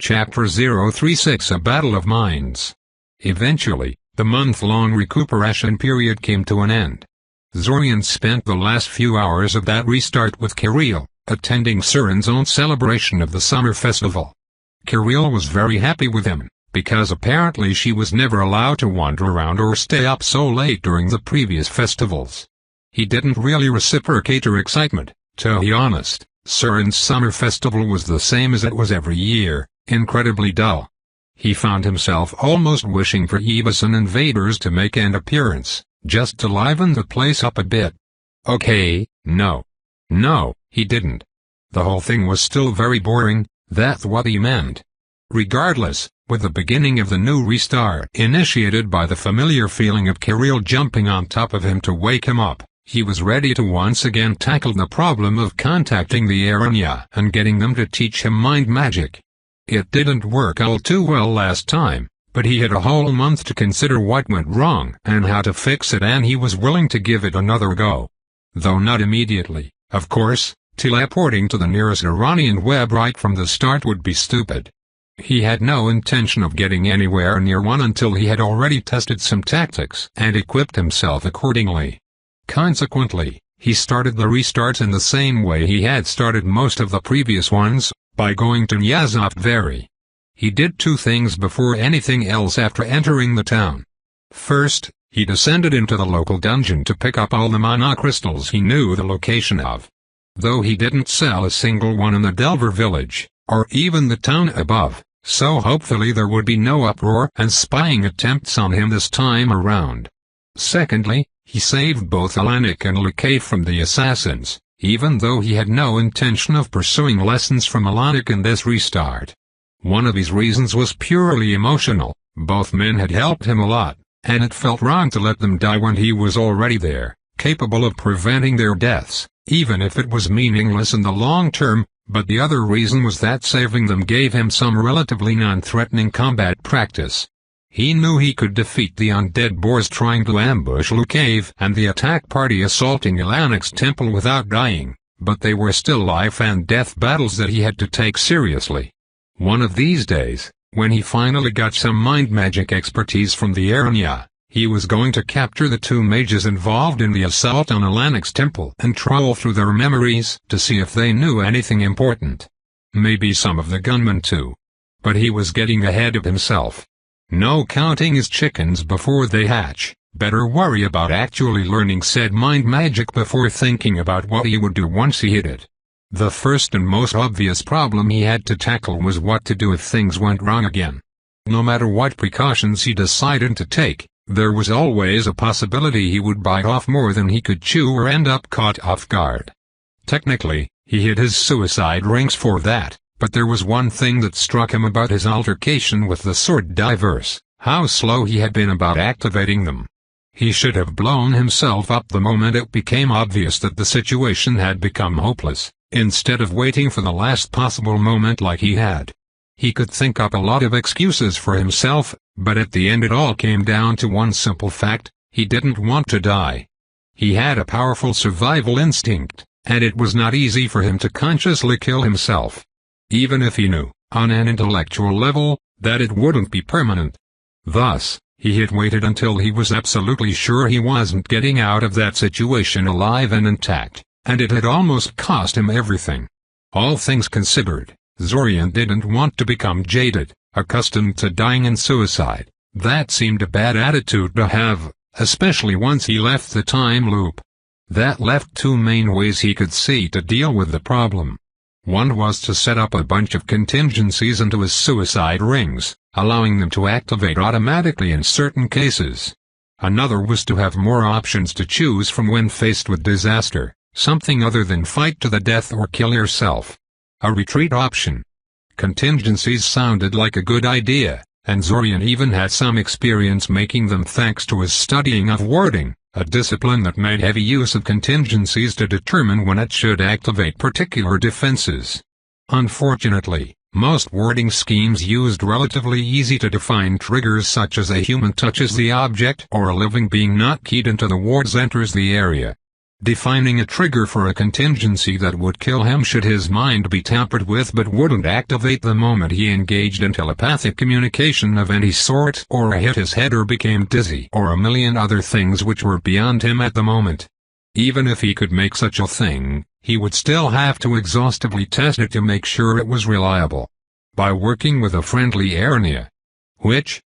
Chapter 036 A Battle of Minds. Eventually, the month-long recuperation period came to an end. Zorian spent the last few hours of that restart with Kirill, attending Surin's own celebration of the summer festival. Kirill was very happy with him, because apparently she was never allowed to wander around or stay up so late during the previous festivals. He didn't really reciprocate her excitement. To be honest, Surin's summer festival was the same as it was every year, incredibly dull. He found himself almost wishing for Evason invaders to make an appearance, just to liven the place up a bit. Okay, no, he didn't. The whole thing was still very boring, that's what he meant. Regardless, with the beginning of the new restart initiated by the familiar feeling of Kirill jumping on top of him to wake him up, he was ready to once again tackle the problem of contacting the Arania and getting them to teach him mind magic. It didn't work all too well last time, but he had a whole month to consider what went wrong and how to fix it, and he was willing to give it another go. Though not immediately, of course. Teleporting to the nearest Iranian web right from the start would be stupid. He had no intention of getting anywhere near one until he had already tested some tactics and equipped himself accordingly. Consequently, he started the restarts in the same way he had started most of the previous ones, by going to Nyazov Vary. He did 2 things before anything else after entering the town. First, he descended into the local dungeon to pick up all the mana crystals he knew the location of. Though he didn't sell a single one in the Delver village, or even the town above, so hopefully there would be no uproar and spying attempts on him this time around. Secondly, he saved both Alanik and Luque from the assassins, even though he had no intention of pursuing lessons from Alanik in this restart. One of his reasons was purely emotional. Both men had helped him a lot, and it felt wrong to let them die when he was already there, capable of preventing their deaths, even if it was meaningless in the long term. But the other reason was that saving them gave him some relatively non-threatening combat practice. He knew he could defeat the undead boars trying to ambush Luque and the attack party assaulting Ilanik's temple without dying, but they were still life and death battles that he had to take seriously. One of these days, when he finally got some mind magic expertise from the Arania, he was going to capture the 2 mages involved in the assault on Ilanik's temple and trawl through their memories to see if they knew anything important. Maybe some of the gunmen too. But he was getting ahead of himself. No counting his chickens before they hatch, better worry about actually learning said mind magic before thinking about what he would do once he hit it. The first and most obvious problem he had to tackle was what to do if things went wrong again. No matter what precautions he decided to take, there was always a possibility he would bite off more than he could chew or end up caught off guard. Technically, he hid his suicide rings for that. But there was one thing that struck him about his altercation with the sword divers, how slow he had been about activating them. He should have blown himself up the moment it became obvious that the situation had become hopeless, instead of waiting for the last possible moment like he had. He could think up a lot of excuses for himself, but at the end it all came down to one simple fact: he didn't want to die. He had a powerful survival instinct, and it was not easy for him to consciously kill himself. Even if he knew, on an intellectual level, that it wouldn't be permanent. Thus, he had waited until he was absolutely sure he wasn't getting out of that situation alive and intact, and it had almost cost him everything. All things considered, Zorian didn't want to become jaded, accustomed to dying in suicide. That seemed a bad attitude to have, especially once he left the time loop. That left 2 main ways he could see to deal with the problem. One was to set up a bunch of contingencies into his suicide rings, allowing them to activate automatically in certain cases. Another was to have more options to choose from when faced with disaster, something other than fight to the death or kill yourself. A retreat option, Contingencies sounded like a good idea, and Zorian even had some experience making them thanks to his studying of wording, a discipline that made heavy use of contingencies to determine when it should activate particular defenses. Unfortunately, most wording schemes used relatively easy-to-define triggers such as a human touches the object or a living being not keyed into the wards enters the area. Defining a trigger for a contingency that would kill him should his mind be tampered with but wouldn't activate the moment he engaged in telepathic communication of any sort or hit his head or became dizzy or a million other things which were beyond him at the moment. Even if he could make such a thing, he would still have to exhaustively test it to make sure it was reliable. By working with a friendly area. Which,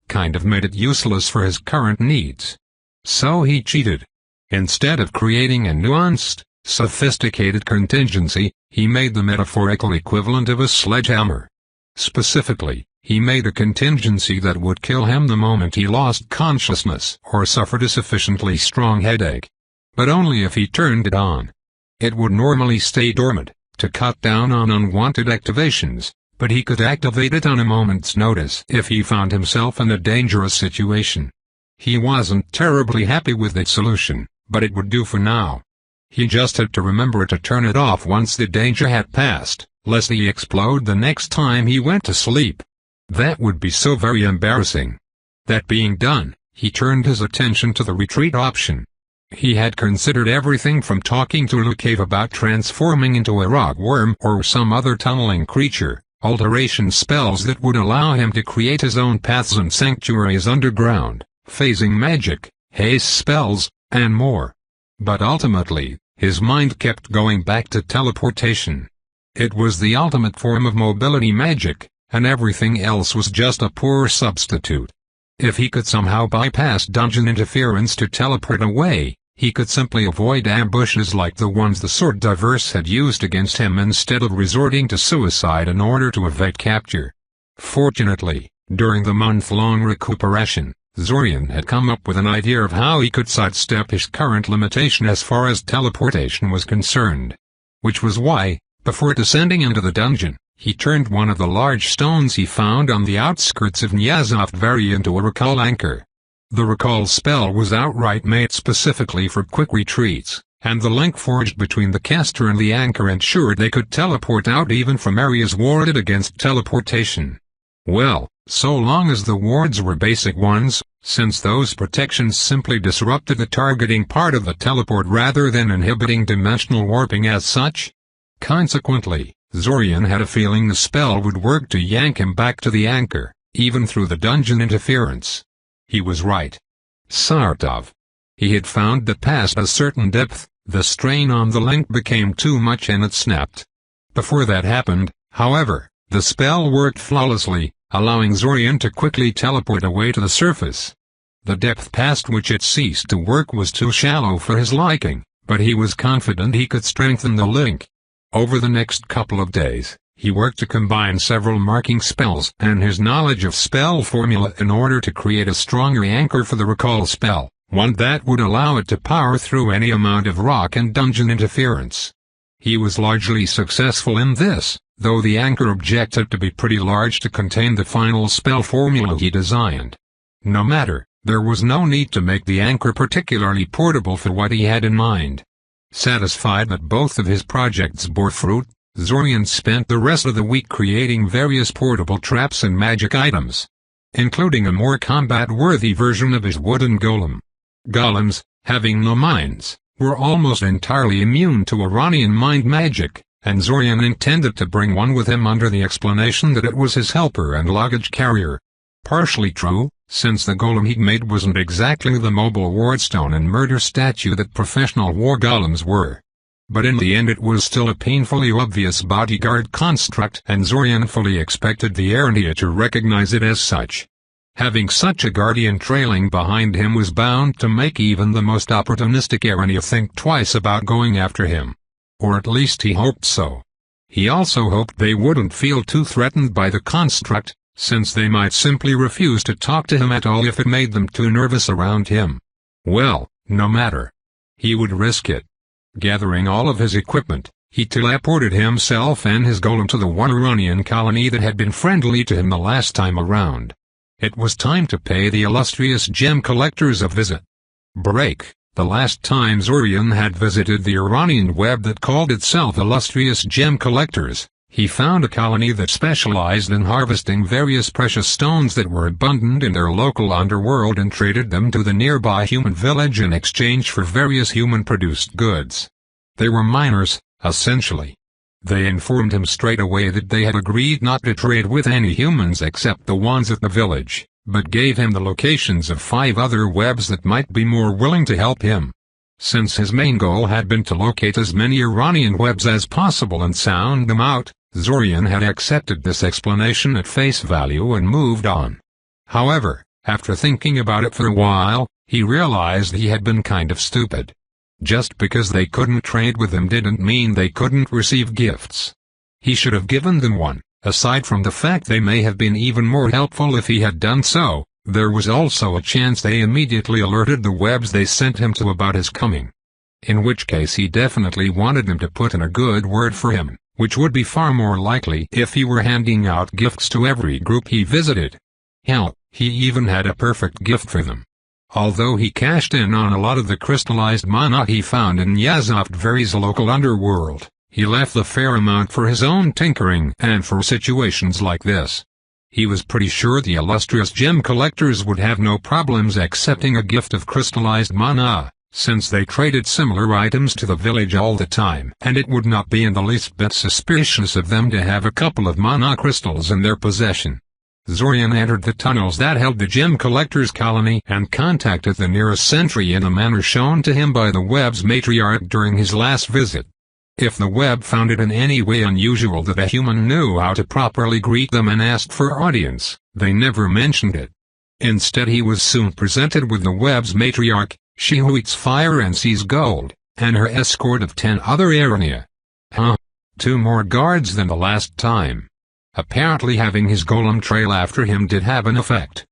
kind of made it useless for his current needs. So he cheated. Instead of creating a nuanced, sophisticated contingency, he made the metaphorical equivalent of a sledgehammer. Specifically, he made a contingency that would kill him the moment he lost consciousness or suffered a sufficiently strong headache. But only if he turned it on. It would normally stay dormant, to cut down on unwanted activations, but he could activate it on a moment's notice if he found himself in a dangerous situation. He wasn't terribly happy with that solution, but it would do for now. He just had to remember to turn it off once the danger had passed, lest he explode the next time he went to sleep. That would be so very embarrassing. That being done, he turned his attention to the retreat option. He had considered everything from talking to Lucave about transforming into a rockworm or some other tunneling creature, alteration spells that would allow him to create his own paths and sanctuaries underground, phasing magic, haste spells, and more. But ultimately, his mind kept going back to teleportation. It was the ultimate form of mobility magic, and everything else was just a poor substitute. If he could somehow bypass dungeon interference to teleport away, he could simply avoid ambushes like the ones the Sword Diverse had used against him instead of resorting to suicide in order to evade capture. Fortunately, during the month-long recuperation, Zorian had come up with an idea of how he could sidestep his current limitation as far as teleportation was concerned. Which was why, before descending into the dungeon, he turned one of the large stones he found on the outskirts of Nyazovdvari into a recall anchor. The recall spell was outright made specifically for quick retreats, and the link forged between the caster and the anchor ensured they could teleport out even from areas warded against teleportation. Well, so long as the wards were basic ones, since those protections simply disrupted the targeting part of the teleport rather than inhibiting dimensional warping as such. Consequently, Zorian had a feeling the spell would work to yank him back to the anchor, even through the dungeon interference. He was right. Sort of. He had found that past a certain depth, the strain on the link became too much and it snapped. Before that happened, however, the spell worked flawlessly, allowing Zorian to quickly teleport away to the surface. The depth past which it ceased to work was too shallow for his liking, but he was confident he could strengthen the link. Over the next couple of days, he worked to combine several marking spells and his knowledge of spell formula in order to create a stronger anchor for the recall spell, one that would allow it to power through any amount of rock and dungeon interference. He was largely successful in this, though the anchor objected to be pretty large to contain the final spell formula he designed. No matter, there was no need to make the anchor particularly portable for what he had in mind. Satisfied that both of his projects bore fruit, Zorian spent the rest of the week creating various portable traps and magic items, including a more combat-worthy version of his wooden golem. Golems, having no minds, were almost entirely immune to Iranian mind magic, and Zorian intended to bring one with him under the explanation that it was his helper and luggage carrier. Partially true, since the golem he'd made wasn't exactly the mobile wardstone and murder statue that professional war golems were. But in the end it was still a painfully obvious bodyguard construct and Zorian fully expected the Ernia to recognize it as such. Having such a guardian trailing behind him was bound to make even the most opportunistic Ernia think twice about going after him. Or at least he hoped so. He also hoped they wouldn't feel too threatened by the construct, since they might simply refuse to talk to him at all if it made them too nervous around him. Well, no matter. He would risk it. Gathering all of his equipment, He teleported himself and his golem to the one Iranian colony that had been friendly to him the last time around. It was time to pay the illustrious gem collectors a visit. Break. The last time Zorian had visited the Iranian web that called itself Illustrious Gem Collectors, he found a colony that specialized in harvesting various precious stones that were abundant in their local underworld and traded them to the nearby human village in exchange for various human-produced goods. They were miners, essentially. They informed him straight away that they had agreed not to trade with any humans except the ones at the village, but gave him the locations of 5 other webs that might be more willing to help him. Since his main goal had been to locate as many Iranian webs as possible and sound them out, Zorian had accepted this explanation at face value and moved on. However, after thinking about it for a while, he realized he had been kind of stupid. Just because they couldn't trade with him didn't mean they couldn't receive gifts. He should have given them one. Aside from the fact they may have been even more helpful if he had done so, there was also a chance they immediately alerted the webs they sent him to about his coming. In which case he definitely wanted them to put in a good word for him, which would be far more likely if he were handing out gifts to every group he visited. Hell, he even had a perfect gift for them. Although he cashed in on a lot of the crystallized mana he found in Yazovtveri's local underworld, he left a fair amount for his own tinkering and for situations like this. He was pretty sure the illustrious gem collectors would have no problems accepting a gift of crystallized mana, since they traded similar items to the village all the time, and it would not be in the least bit suspicious of them to have a couple of mana crystals in their possession. Zorian entered the tunnels that held the gem collectors' colony and contacted the nearest sentry in a manner shown to him by the web's matriarch during his last visit. If the web found it in any way unusual that a human knew how to properly greet them and asked for audience, they never mentioned it. Instead he was soon presented with the web's matriarch, she who eats fire and sees gold, and her escort of 10 other Arania. 2 more guards than the last time. Apparently having his golem trail after him did have an effect.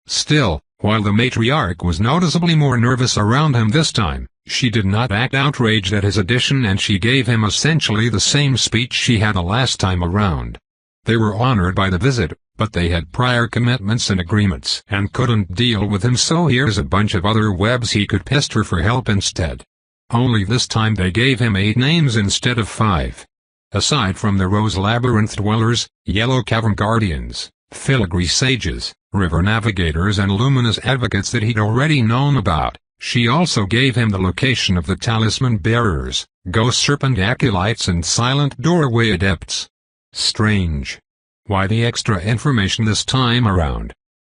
Still, while the matriarch was noticeably more nervous around him this time, she did not act outraged at his addition and she gave him essentially the same speech she had the last time around. They were honored by the visit, but they had prior commitments and agreements and couldn't deal with him, so here's a bunch of other webs he could pester for help instead. Only this time they gave him 8 names instead of 5. Aside from the Rose Labyrinth Dwellers, Yellow Cavern Guardians, Filigree Sages, River Navigators and Luminous Advocates that he'd already known about, she also gave him the location of the Talisman Bearers, Ghost Serpent Acolytes and Silent Doorway Adepts. Strange. Why the extra information this time around?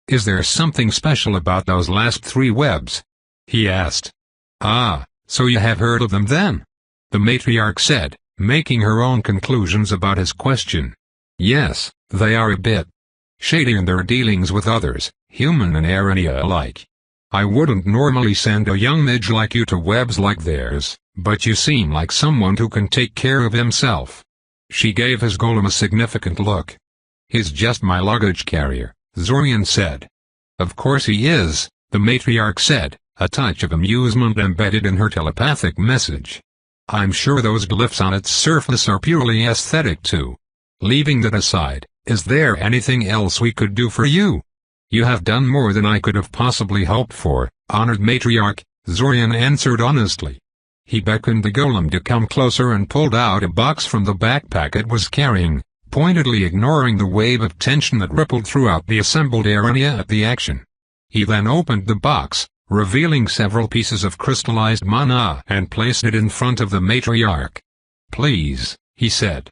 Is there something special about those last 3 webs? He asked. Ah, so you have heard of them then? The matriarch said, making her own conclusions about his question. Yes, they are a bit shady in their dealings with others, human and Arania alike. I wouldn't normally send a young mage like you to webs like theirs, but you seem like someone who can take care of himself. She gave his golem a significant look. He's just my luggage carrier, Zorian said. Of course he is, the matriarch said, a touch of amusement embedded in her telepathic message. I'm sure those glyphs on its surface are purely aesthetic too. Leaving that aside, is there anything else we could do for you? You have done more than I could have possibly hoped for, honored matriarch, Zorian answered honestly. He beckoned the golem to come closer and pulled out a box from the backpack it was carrying, pointedly ignoring the wave of tension that rippled throughout the assembled Arania at the action. He then opened the box, revealing several pieces of crystallized mana and placed it in front of the matriarch. Please, he said.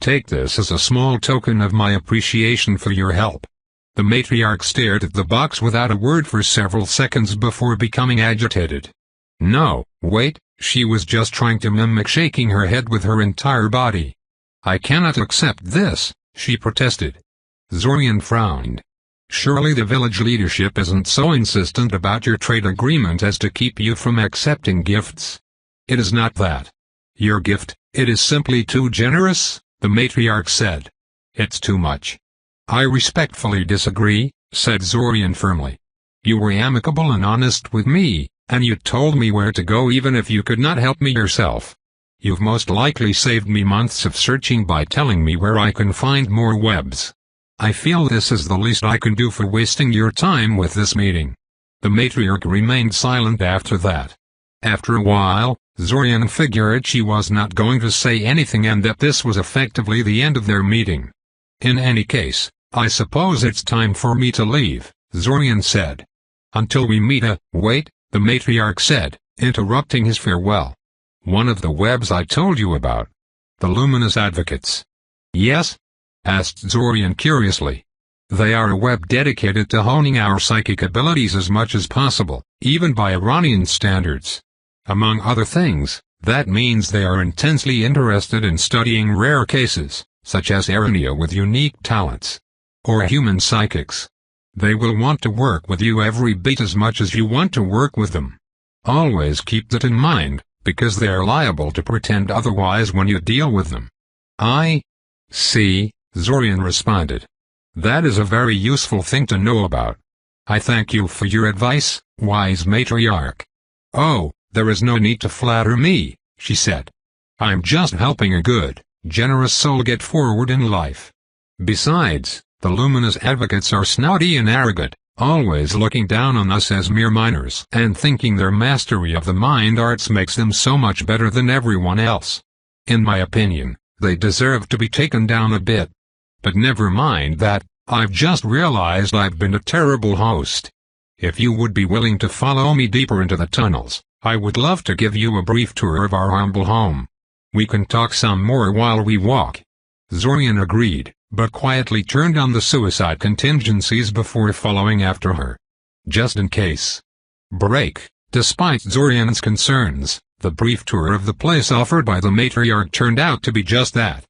Take this as a small token of my appreciation for your help. The matriarch stared at the box without a word for several seconds before becoming agitated. No, wait, she was just trying to mimic shaking her head with her entire body. I cannot accept this, she protested. Zorian frowned. Surely the village leadership isn't so insistent about your trade agreement as to keep you from accepting gifts. It is not that. Your gift, it is simply too generous, the matriarch said. It's too much. I respectfully disagree, said Zorian firmly. You were amicable and honest with me, and you told me where to go even if you could not help me yourself. You've most likely saved me months of searching by telling me where I can find more webs. I feel this is the least I can do for wasting your time with this meeting." The matriarch remained silent after that. After a while, Zorian figured she was not going to say anything and that this was effectively the end of their meeting. "In any case, I suppose it's time for me to leave," Zorian said. "Until we meet wait," the matriarch said, interrupting his farewell. "One of the webs I told you about. The luminous advocates." "Yes?" asked Zorian curiously. "They are a web dedicated to honing our psychic abilities as much as possible, even by Iranian standards. Among other things, that means they are intensely interested in studying rare cases, such as Arania with unique talents, or human psychics. They will want to work with you every bit as much as you want to work with them. Always keep that in mind, because they are liable to pretend otherwise when you deal with them." "I see," Zorian responded. "That is a very useful thing to know about. I thank you for your advice, wise matriarch." "Oh, there is no need to flatter me," she said. "I'm just helping a good, generous soul get forward in life. Besides, the luminous advocates are snotty and arrogant, always looking down on us as mere minors and thinking their mastery of the mind arts makes them so much better than everyone else. In my opinion, they deserve to be taken down a bit. But never mind that, I've just realized I've been a terrible host. If you would be willing to follow me deeper into the tunnels, I would love to give you a brief tour of our humble home. We can talk some more while we walk." Zorian agreed, but quietly turned on the suicide contingencies before following after her. Just in case. Break. Despite Zorian's concerns, the brief tour of the place offered by the matriarch turned out to be just that.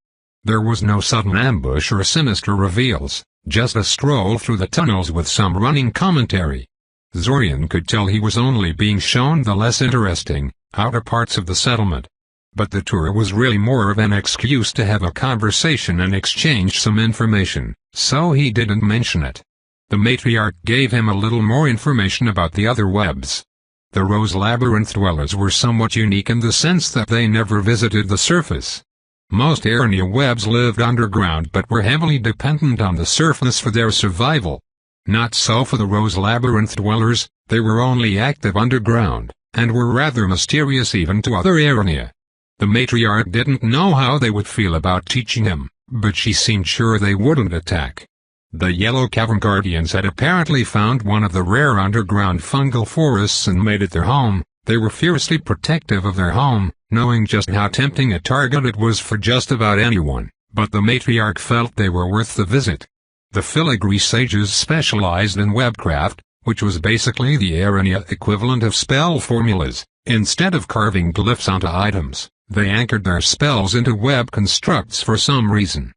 There was no sudden ambush or sinister reveals, just a stroll through the tunnels with some running commentary. Zorian could tell he was only being shown the less interesting, outer parts of the settlement. But the tour was really more of an excuse to have a conversation and exchange some information, so he didn't mention it. The matriarch gave him a little more information about the other webs. The Rose Labyrinth dwellers were somewhat unique in the sense that they never visited the surface. Most Arania webs lived underground but were heavily dependent on the surface for their survival. Not so for the Rose Labyrinth dwellers, they were only active underground, and were rather mysterious even to other Arania. The matriarch didn't know how they would feel about teaching him, but she seemed sure they wouldn't attack. The Yellow Cavern Guardians had apparently found one of the rare underground fungal forests and made it their home. They were fiercely protective of their home, knowing just how tempting a target it was for just about anyone, but the matriarch felt they were worth the visit. The filigree sages specialized in webcraft, which was basically the Arania equivalent of spell formulas. Instead of carving glyphs onto items, they anchored their spells into web constructs for some reason.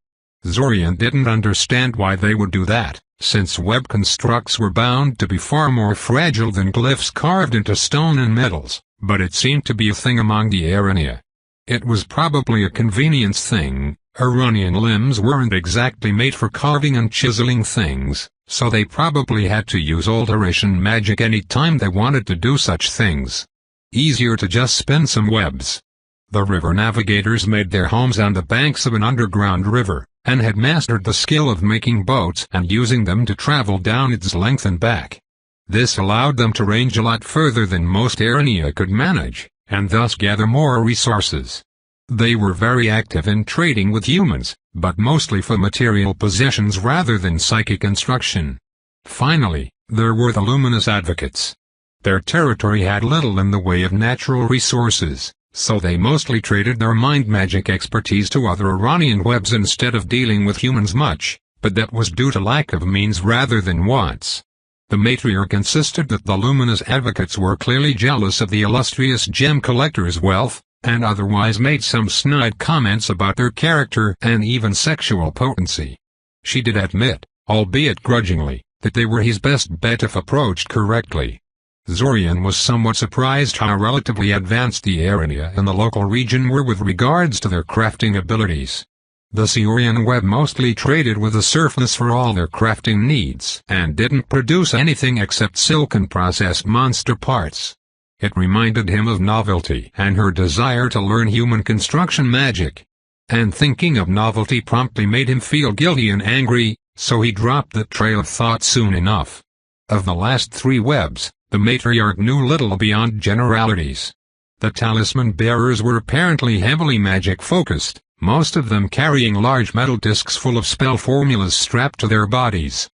Zorian didn't understand why they would do that, since web constructs were bound to be far more fragile than glyphs carved into stone and metals, but it seemed to be a thing among the Arania. It was probably a convenience thing. Iranian limbs weren't exactly made for carving and chiseling things, so they probably had to use alteration magic any time they wanted to do such things. Easier to just spin some webs. The river navigators made their homes on the banks of an underground river, and had mastered the skill of making boats and using them to travel down its length and back. This allowed them to range a lot further than most Arania could manage, and thus gather more resources. They were very active in trading with humans, but mostly for material possessions rather than psychic instruction. Finally, there were the luminous advocates. Their territory had little in the way of natural resources, so they mostly traded their mind magic expertise to other Iranian webs instead of dealing with humans much, but that was due to lack of means rather than wants. The matriarch insisted that the luminous advocates were clearly jealous of the illustrious gem collector's wealth, and otherwise made some snide comments about their character and even sexual potency. She did admit, albeit grudgingly, that they were his best bet if approached correctly. Zorian was somewhat surprised how relatively advanced the Arania in the local region were with regards to their crafting abilities. The Siorian web mostly traded with the surface for all their crafting needs and didn't produce anything except silk and processed monster parts. It reminded him of novelty and her desire to learn human construction magic. And thinking of novelty promptly made him feel guilty and angry, so he dropped that trail of thought soon enough. Of the last 3 webs, the matriarch knew little beyond generalities. The talisman bearers were apparently heavily magic-focused, most of them carrying large metal discs full of spell formulas strapped to their bodies.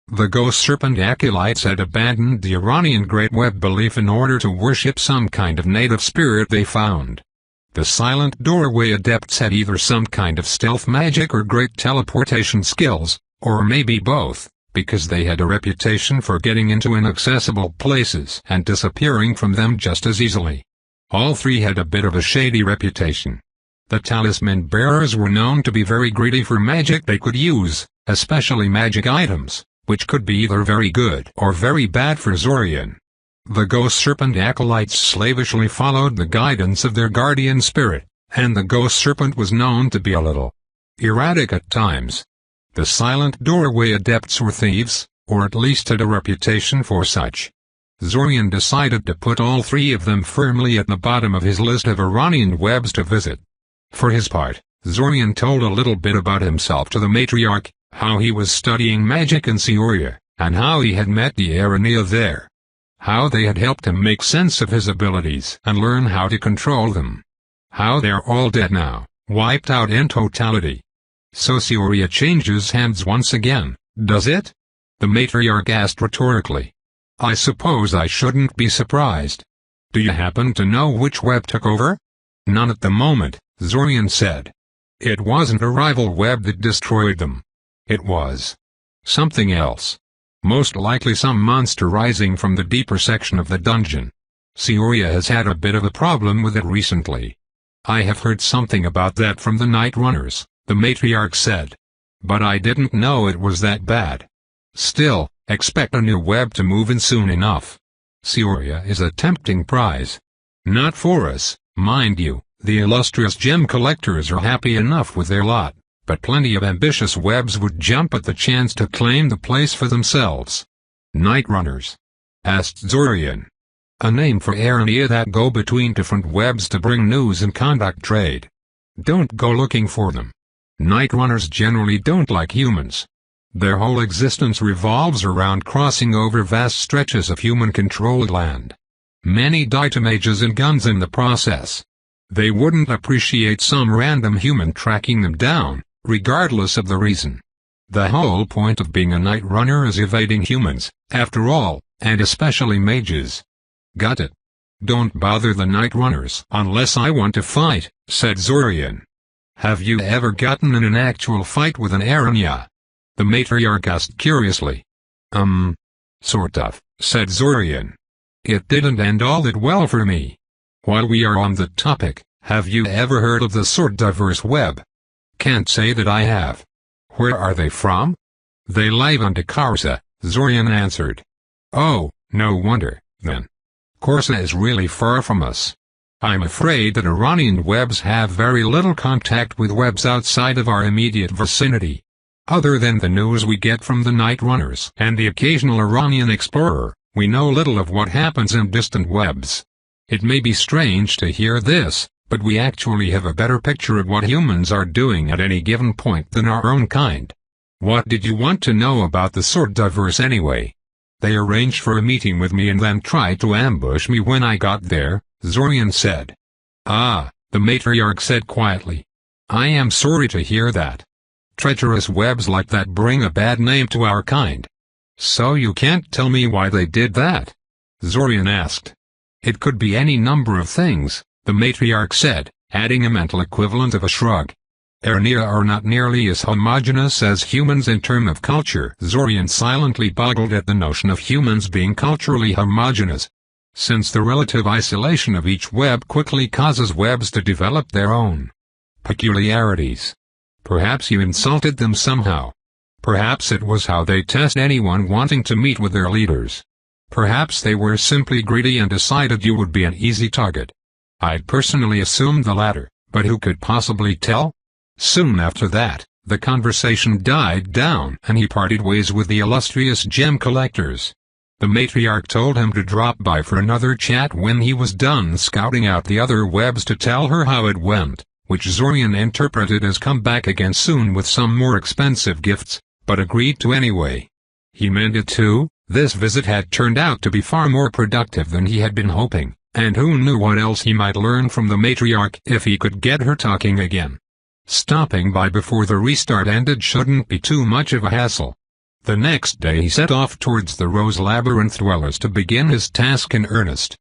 The ghost serpent acolytes had abandoned the Iranian Great Web belief in order to worship some kind of native spirit they found. The silent doorway adepts had either some kind of stealth magic or great teleportation skills, or maybe both, because they had a reputation for getting into inaccessible places and disappearing from them just as easily. All 3 had a bit of a shady reputation. The talisman bearers were known to be very greedy for magic they could use, especially magic items, which could be either very good or very bad for Zorian. The ghost serpent acolytes slavishly followed the guidance of their guardian spirit, and the ghost serpent was known to be a little erratic at times. The silent doorway adepts were thieves, or at least had a reputation for such. Zorian decided to put all 3 of them firmly at the bottom of his list of Iranian webs to visit. For his part, Zorian told a little bit about himself to the matriarch, how he was studying magic in Syria, and how he had met the Arania there. How they had helped him make sense of his abilities and learn how to control them. How they're all dead now, wiped out in totality. So Syria changes hands once again, does it? The matriarch asked rhetorically. I suppose I shouldn't be surprised. Do you happen to know which web took over? None at the moment, Zorian said. It wasn't a rival web that destroyed them. It was something else. Most likely some monster rising from the deeper section of the dungeon. Syria has had a bit of a problem with it recently. I have heard something about that from the Night Runners, the matriarch said. But I didn't know it was that bad. Still, expect a new web to move in soon enough. Syria is a tempting prize. Not for us, mind you, the illustrious gem collectors are happy enough with their lot, but plenty of ambitious webs would jump at the chance to claim the place for themselves. Night Runners? Asked Zorian. A name for Arania that go between different webs to bring news and conduct trade. Don't go looking for them. Night Runners generally don't like humans. Their whole existence revolves around crossing over vast stretches of human-controlled land. Many die to mages and guns in the process. They wouldn't appreciate some random human tracking them down, regardless of the reason. The whole point of being a Night Runner is evading humans, after all, and especially mages. Got it? Don't bother the Night Runners unless I want to fight, said Zorian. Have you ever gotten in an actual fight with an Arania? The matriarch asked curiously. Sort of, said Zorian. It didn't end all that well for me. While we are on the topic, have you ever heard of the Sword-Diverse Web? Can't say that I have. Where are they from? They live on Karsa, Zorian answered. Oh, no wonder, then. Karsa is really far from us. I'm afraid that Iranian webs have very little contact with webs outside of our immediate vicinity. Other than the news we get from the Night Runners and the occasional Iranian explorer, we know little of what happens in distant webs. It may be strange to hear this, but we actually have a better picture of what humans are doing at any given point than our own kind. What did you want to know about the Sword-Diverse anyway? They arranged for a meeting with me and then tried to ambush me when I got there, Zorian said. Ah, the matriarch said quietly. I am sorry to hear that. Treacherous webs like that bring a bad name to our kind. So you can't tell me why they did that? Zorian asked. It could be any number of things, the matriarch said, adding a mental equivalent of a shrug. Arania are not nearly as homogeneous as humans in terms of culture. Zorian silently boggled at the notion of humans being culturally homogeneous. Since the relative isolation of each web quickly causes webs to develop their own peculiarities. Perhaps you insulted them somehow. Perhaps it was how they test anyone wanting to meet with their leaders. Perhaps they were simply greedy and decided you would be an easy target. I'd personally assumed the latter, but who could possibly tell? Soon after that, the conversation died down and he parted ways with the illustrious gem collectors. The matriarch told him to drop by for another chat when he was done scouting out the other webs to tell her how it went, which Zorian interpreted as come back again soon with some more expensive gifts, but agreed to anyway. He meant it too. This visit had turned out to be far more productive than he had been hoping, and who knew what else he might learn from the matriarch if he could get her talking again. Stopping by before the restart ended shouldn't be too much of a hassle. The next day he set off towards the Rose Labyrinth dwellers to begin his task in earnest.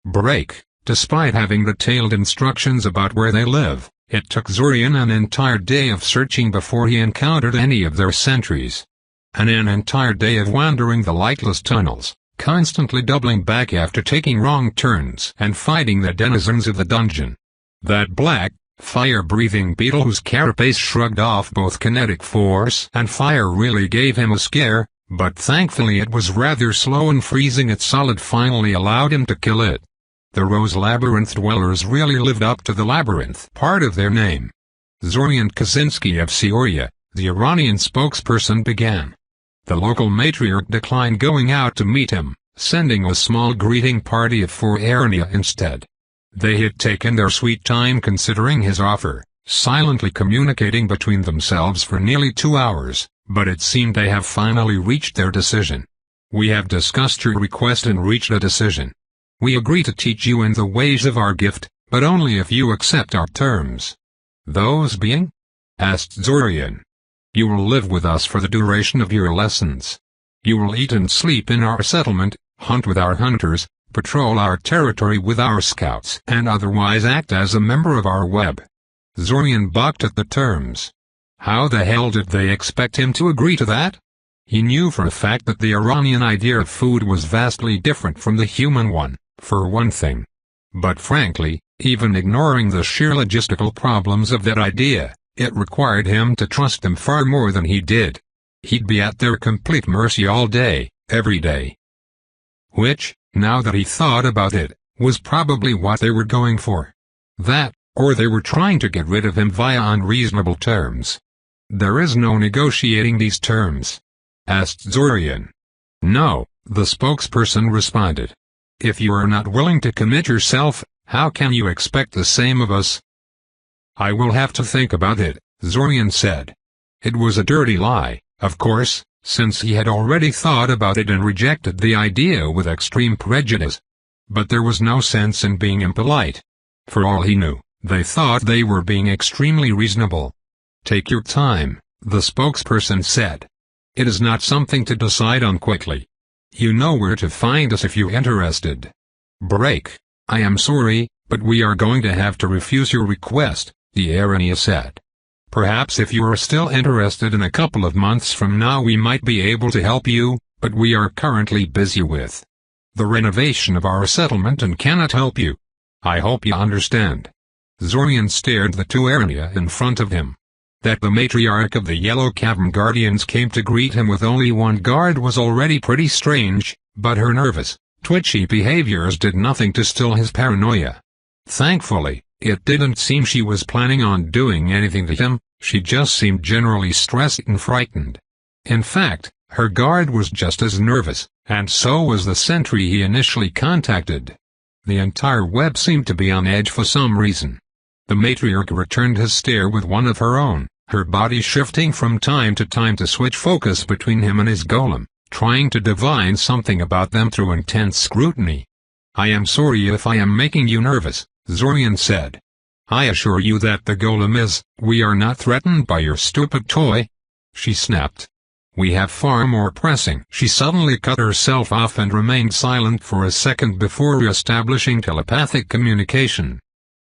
Break. Despite having detailed instructions about where they live, it took Zorian an entire day of searching before he encountered any of their sentries. And an entire day of wandering the lightless tunnels, constantly doubling back after taking wrong turns and fighting the denizens of the dungeon. That black, fire-breathing beetle whose carapace shrugged off both kinetic force and fire really gave him a scare, but thankfully it was rather slow, and freezing it solid finally allowed him to kill it. The Rose Labyrinth dwellers really lived up to the labyrinth part of their name. Zorian Kaczynski of Seoria, the Iranian spokesperson, began. The local matriarch declined going out to meet him, sending a small greeting party of 4 Arania instead. They had taken their sweet time considering his offer, silently communicating between themselves for nearly 2 hours, but it seemed they have finally reached their decision. We have discussed your request and reached a decision. We agree to teach you in the ways of our gift, but only if you accept our terms. Those being? Asked Zorian. You will live with us for the duration of your lessons. You will eat and sleep in our settlement, hunt with our hunters, patrol our territory with our scouts, and otherwise act as a member of our web. Zorian balked at the terms. How the hell did they expect him to agree to that? He knew for a fact that the Iranian idea of food was vastly different from the human one, for one thing. But frankly, even ignoring the sheer logistical problems of that idea, it required him to trust them far more than he did. He'd be at their complete mercy all day, every day. Which, now that he thought about it, was probably what they were going for. That, or they were trying to get rid of him via unreasonable terms. There is no negotiating these terms? Asked Zorian. No, the spokesperson responded. If you are not willing to commit yourself, how can you expect the same of us? I will have to think about it, Zorian said. It was a dirty lie, of course, since he had already thought about it and rejected the idea with extreme prejudice. But there was no sense in being impolite. For all he knew, they thought they were being extremely reasonable. Take your time, the spokesperson said. It is not something to decide on quickly. You know where to find us if you're interested. Break. I am sorry, but we are going to have to refuse your request, the Arania said. Perhaps if you are still interested in a couple of months from now we might be able to help you, but we are currently busy with the renovation of our settlement and cannot help you. I hope you understand. Zorian stared the 2 Arania in front of him. That the matriarch of the Yellow Cavern Guardians came to greet him with only 1 guard was already pretty strange, but her nervous, twitchy behaviors did nothing to still his paranoia. Thankfully, it didn't seem she was planning on doing anything to him, she just seemed generally stressed and frightened. In fact, her guard was just as nervous, and so was the sentry he initially contacted. The entire web seemed to be on edge for some reason. The matriarch returned his stare with one of her own, her body shifting from time to time to switch focus between him and his golem, trying to divine something about them through intense scrutiny. I am sorry if I am making you nervous, Zorian said. I assure you that the golem is. We are not threatened by your stupid toy. She snapped. We have far more pressing. She suddenly cut herself off and remained silent for a second before re-establishing telepathic communication.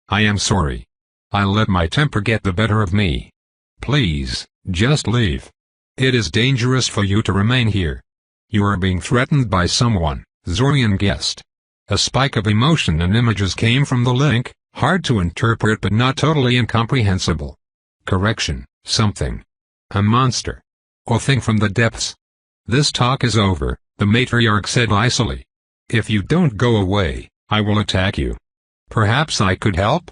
I am sorry. I let my temper get the better of me. Please, just leave. It is dangerous for you to remain here. You are being threatened by someone, Zorian guessed. A spike of emotion and images came from the link, hard to interpret but not totally incomprehensible. Correction, something. A monster. A thing from the depths. This talk is over, the matriarch said icily. If you don't go away, I will attack you. Perhaps I could help?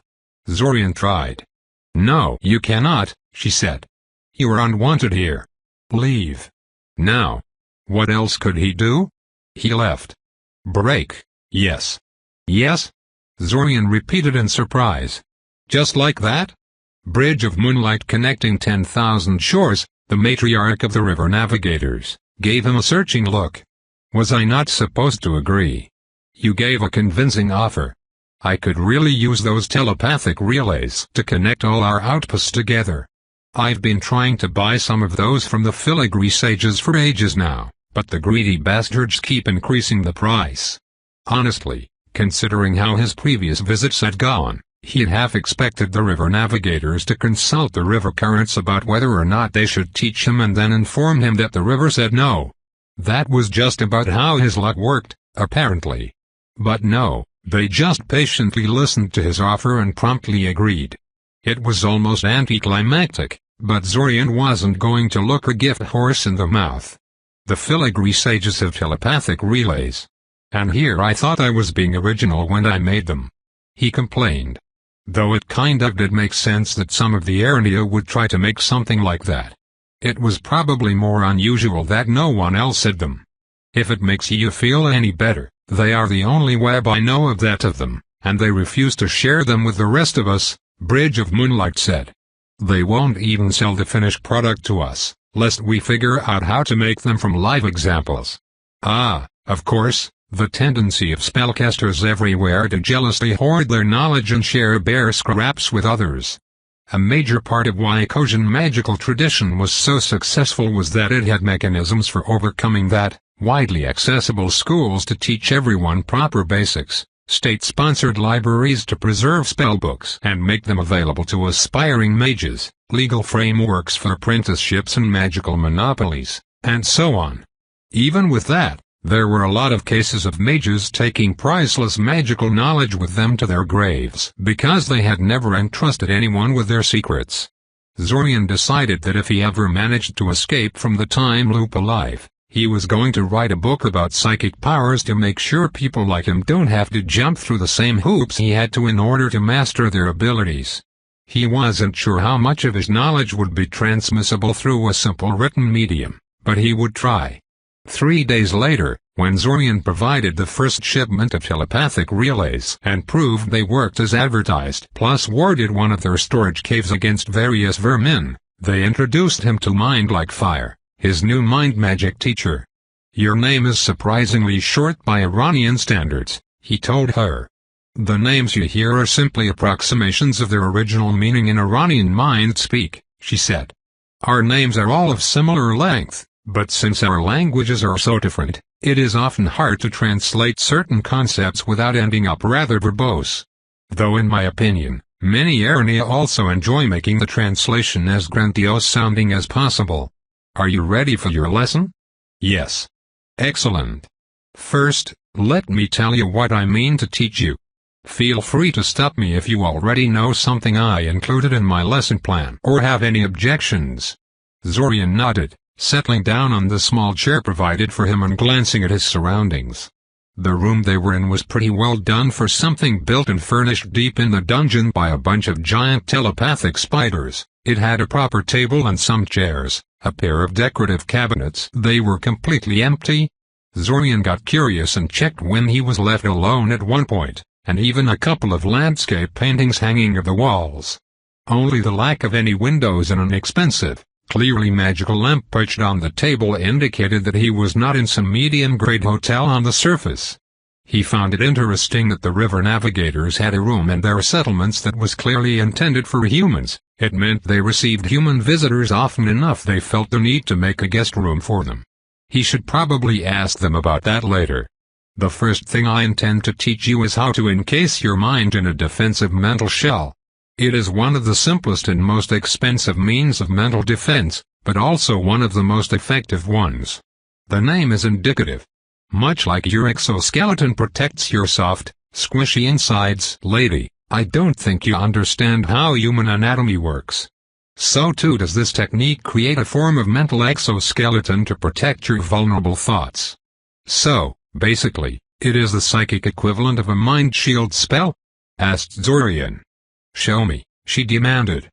Zorian tried. No, you cannot, she said. You are unwanted here. Leave. Now. What else could he do? He left. Break, yes. Yes? Zorian repeated in surprise. Just like that? Bridge of moonlight connecting 10,000 shores, the matriarch of the river navigators, gave him a searching look. Was I not supposed to agree? You gave a convincing offer. I could really use those telepathic relays to connect all our outposts together. I've been trying to buy some of those from the filigree sages for ages now, but the greedy bastards keep increasing the price. Honestly, considering how his previous visits had gone, he'd half expected the river navigators to consult the river currents about whether or not they should teach him and then inform him that the river said no. That was just about how his luck worked, apparently. But no, they just patiently listened to his offer and promptly agreed. It was almost anticlimactic, but Zorian wasn't going to look a gift horse in the mouth. The filigree sages have telepathic relays. And here I thought I was being original when I made them. He complained. Though it kind of did make sense that some of the Arania would try to make something like that. It was probably more unusual that no one else had them. If it makes you feel any better, they are the only web I know of that of them, and they refuse to share them with the rest of us, Bridge of Moonlight said. They won't even sell the finished product to us, lest we figure out how to make them from live examples. Ah, of course, the tendency of spellcasters everywhere to jealously hoard their knowledge and share bare scraps with others. A major part of why Kojin magical tradition was so successful was that it had mechanisms for overcoming that, widely accessible schools to teach everyone proper basics, state-sponsored libraries to preserve spellbooks and make them available to aspiring mages, legal frameworks for apprenticeships and magical monopolies, and so on. Even with that, there were a lot of cases of mages taking priceless magical knowledge with them to their graves because they had never entrusted anyone with their secrets. Zorian decided that if he ever managed to escape from the time loop alive, he was going to write a book about psychic powers to make sure people like him don't have to jump through the same hoops he had to in order to master their abilities. He wasn't sure how much of his knowledge would be transmissible through a simple written medium, but he would try. 3 days later, when Zorian provided the first shipment of telepathic relays and proved they worked as advertised plus warded one of their storage caves against various vermin, they introduced him to Mind Like Fire, his new mind magic teacher. Your name is surprisingly short by Iranian standards, he told her. The names you hear are simply approximations of their original meaning in Iranian mind speak, she said. Our names are all of similar length. But since our languages are so different, it is often hard to translate certain concepts without ending up rather verbose. Though in my opinion, many Arania also enjoy making the translation as grandiose sounding as possible. Are you ready for your lesson? Yes. Excellent. First, let me tell you what I mean to teach you. Feel free to stop me if you already know something I included in my lesson plan or have any objections. Zorian nodded, settling down on the small chair provided for him and glancing at his surroundings. The room they were in was pretty well done for something built and furnished deep in the dungeon by a bunch of giant telepathic spiders. It had a proper table and some chairs, a pair of decorative cabinets. They were completely empty. Zorian got curious and checked when he was left alone at one point, and even a couple of landscape paintings hanging of the walls. Only the lack of any windows and an expensive, clearly magical lamp perched on the table indicated that he was not in some medium-grade hotel on the surface. He found it interesting that the river navigators had a room in their settlements that was clearly intended for humans. It meant they received human visitors often enough they felt the need to make a guest room for them. He should probably ask them about that later. The first thing I intend to teach you is how to encase your mind in a defensive mental shell. It is one of the simplest and most expensive means of mental defense, but also one of the most effective ones. The name is indicative. Much like your exoskeleton protects your soft, squishy insides, lady, I don't think you understand how human anatomy works. So too does this technique create a form of mental exoskeleton to protect your vulnerable thoughts. So, basically, it is the psychic equivalent of a mind shield spell? Asked Zorian. Show me, she demanded.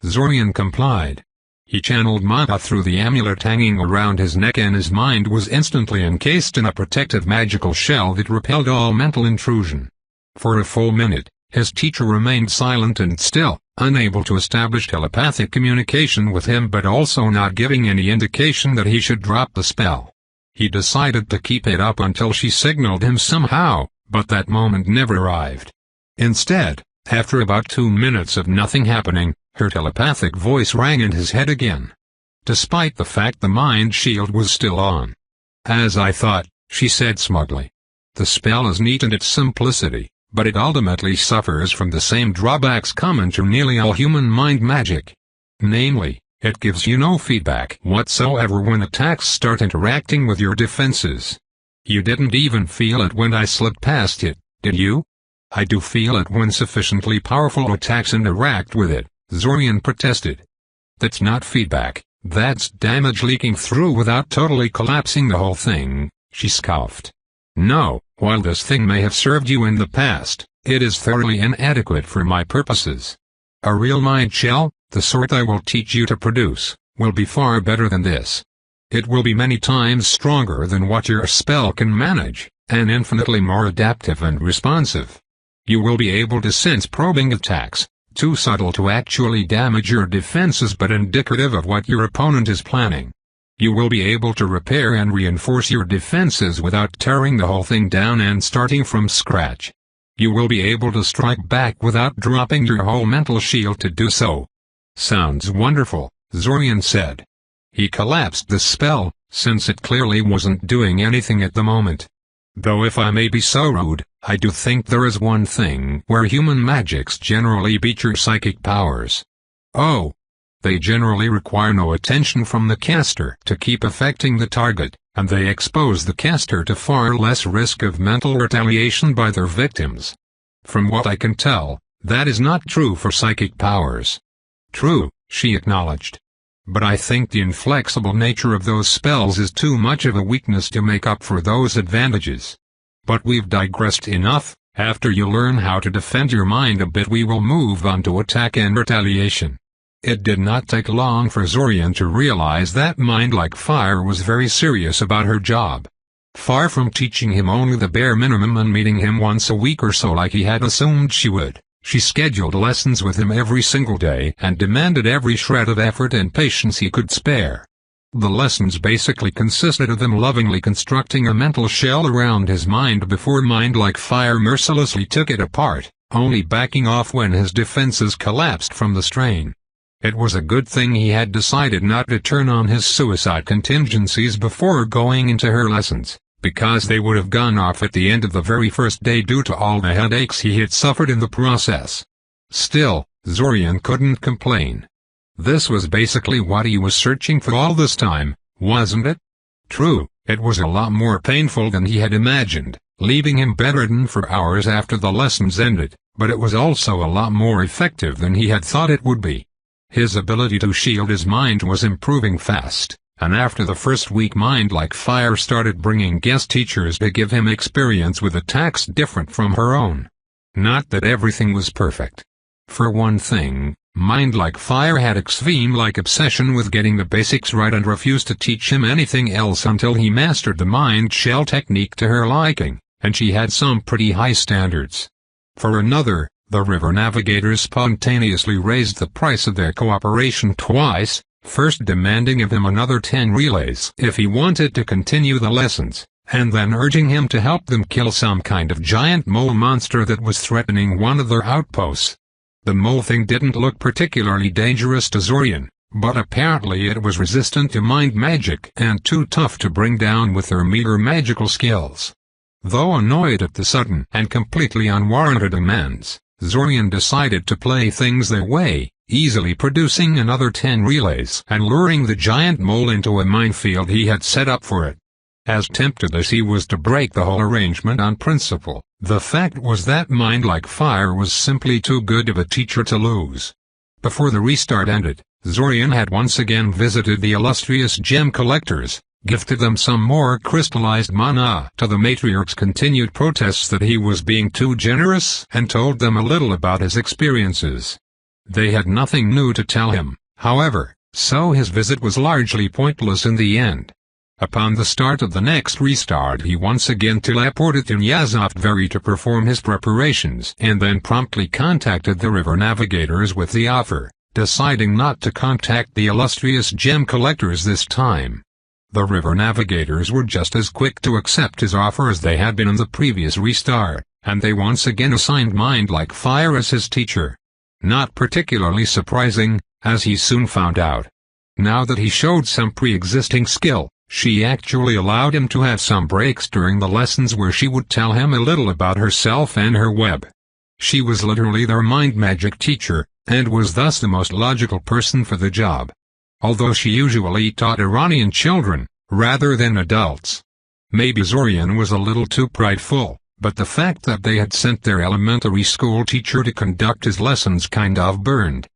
Zorian complied. He channeled mana through the amulet hanging around his neck, and his mind was instantly encased in a protective magical shell that repelled all mental intrusion. For a full minute, his teacher remained silent and still, unable to establish telepathic communication with him but also not giving any indication that he should drop the spell. He decided to keep it up until she signaled him somehow, but that moment never arrived. Instead, after about 2 minutes of nothing happening, her telepathic voice rang in his head again. Despite the fact the mind shield was still on. "As I thought," she said smugly. "The spell is neat in its simplicity, but it ultimately suffers from the same drawbacks common to nearly all human mind magic. Namely, it gives you no feedback whatsoever when attacks start interacting with your defenses. You didn't even feel it when I slipped past it, did you?" "I do feel it when sufficiently powerful attacks interact with it," Zorian protested. "That's not feedback, that's damage leaking through without totally collapsing the whole thing," she scoffed. "No, while this thing may have served you in the past, it is thoroughly inadequate for my purposes. A real mind shell, the sort I will teach you to produce, will be far better than this. It will be many times stronger than what your spell can manage, and infinitely more adaptive and responsive. You will be able to sense probing attacks, too subtle to actually damage your defenses but indicative of what your opponent is planning. You will be able to repair and reinforce your defenses without tearing the whole thing down and starting from scratch. You will be able to strike back without dropping your whole mental shield to do so." "Sounds wonderful," Zorian said. He collapsed the spell, since it clearly wasn't doing anything at the moment. "Though if I may be so rude, I do think there is one thing where human magics generally beat your psychic powers." "Oh." "They generally require no attention from the caster to keep affecting the target, and they expose the caster to far less risk of mental retaliation by their victims. From what I can tell, that is not true for psychic powers." "True," she acknowledged. "But I think the inflexible nature of those spells is too much of a weakness to make up for those advantages. But we've digressed enough. After you learn how to defend your mind a bit, we will move on to attack and retaliation." It did not take long for Zorian to realize that Mind Like Fire was very serious about her job. Far from teaching him only the bare minimum and meeting him once a week or so like he had assumed she would, she scheduled lessons with him every single day and demanded every shred of effort and patience he could spare. The lessons basically consisted of them lovingly constructing a mental shell around his mind before Mind Like Fire mercilessly took it apart, only backing off when his defenses collapsed from the strain. It was a good thing he had decided not to turn on his suicide contingencies before going into her lessons, because they would have gone off at the end of the very first day due to all the headaches he had suffered in the process. Still, Zorian couldn't complain. This was basically what he was searching for all this time, wasn't it? True, it was a lot more painful than he had imagined, leaving him bedridden for hours after the lessons ended, but it was also a lot more effective than he had thought it would be. His ability to shield his mind was improving fast, and after the first week Mind Like Fire started bringing guest teachers to give him experience with attacks different from her own. Not that everything was perfect. For one thing, Mind Like Fire had extreme-like obsession with getting the basics right and refused to teach him anything else until he mastered the mind shell technique to her liking, and she had some pretty high standards. For another, the river navigators spontaneously raised the price of their cooperation twice, first demanding of him another 10 relays if he wanted to continue the lessons, and then urging him to help them kill some kind of giant mole monster that was threatening one of their outposts. The mole thing didn't look particularly dangerous to Zorian, but apparently it was resistant to mind magic and too tough to bring down with their meager magical skills. Though annoyed at the sudden and completely unwarranted demands, Zorian decided to play things their way, easily producing another 10 relays and luring the giant mole into a minefield he had set up for it. As tempted as he was to break the whole arrangement on principle, the fact was that Mind Like Fire was simply too good of a teacher to lose. Before the restart ended, Zorian had once again visited the illustrious gem collectors, gifted them some more crystallized mana to the matriarch's continued protests that he was being too generous, and told them a little about his experiences. They had nothing new to tell him, however, so his visit was largely pointless in the end. Upon the start of the next restart, he once again teleported to Nyazovtveri to perform his preparations and then promptly contacted the river navigators with the offer, deciding not to contact the illustrious gem collectors this time. The river navigators were just as quick to accept his offer as they had been in the previous restart, and they once again assigned Mind Like Fire as his teacher. Not particularly surprising, as he soon found out. Now that he showed some pre-existing skill, she actually allowed him to have some breaks during the lessons where she would tell him a little about herself and her web. She was literally their mind magic teacher, and was thus the most logical person for the job. Although she usually taught Iranian children, rather than adults. Maybe Zorian was a little too prideful, but the fact that they had sent their elementary school teacher to conduct his lessons kind of burned.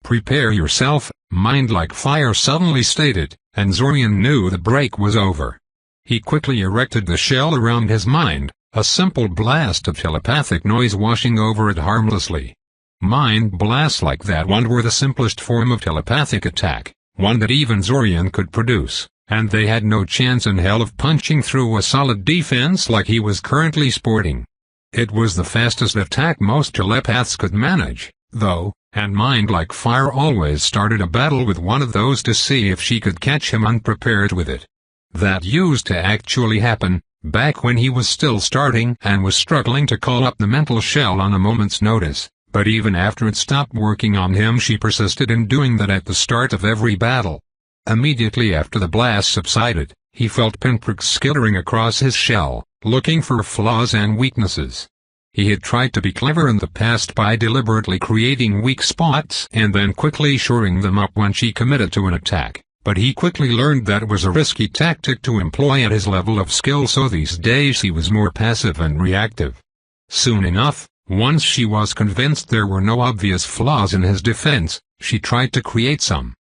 "Prepare yourself," Mind Like Fire suddenly stated, and Zorian knew the break was over. He quickly erected the shell around his mind, a simple blast of telepathic noise washing over it harmlessly. Mind blasts like that one were the simplest form of telepathic attack, one that even Zorian could produce, and they had no chance in hell of punching through a solid defense like he was currently sporting. It was the fastest attack most telepaths could manage, though, and Mind Like Fire always started a battle with one of those to see if she could catch him unprepared with it. That used to actually happen, back when he was still starting and was struggling to call up the mental shell on a moment's notice, but even after it stopped working on him she persisted in doing that at the start of every battle. Immediately after the blast subsided, he felt pinpricks skittering across his shell, looking for flaws and weaknesses. He had tried to be clever in the past by deliberately creating weak spots and then quickly shoring them up when she committed to an attack, but he quickly learned that it was a risky tactic to employ at his level of skill, so these days he was more passive and reactive. Soon enough, once she was convinced there were no obvious flaws in his defense, she tried to create some.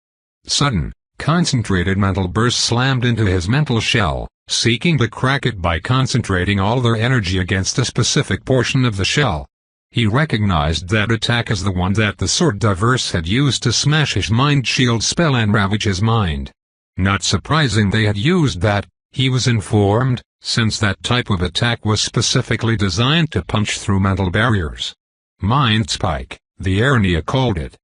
Sudden, concentrated mental bursts slammed into his mental shell, seeking to crack it by concentrating all their energy against a specific portion of the shell. He recognized that attack as the one that the Sword Diverse had used to smash his mind shield spell and ravage his mind. Not surprising they had used that, he was informed, since that type of attack was specifically designed to punch through mental barriers. Mind Spike, the Ernia called it.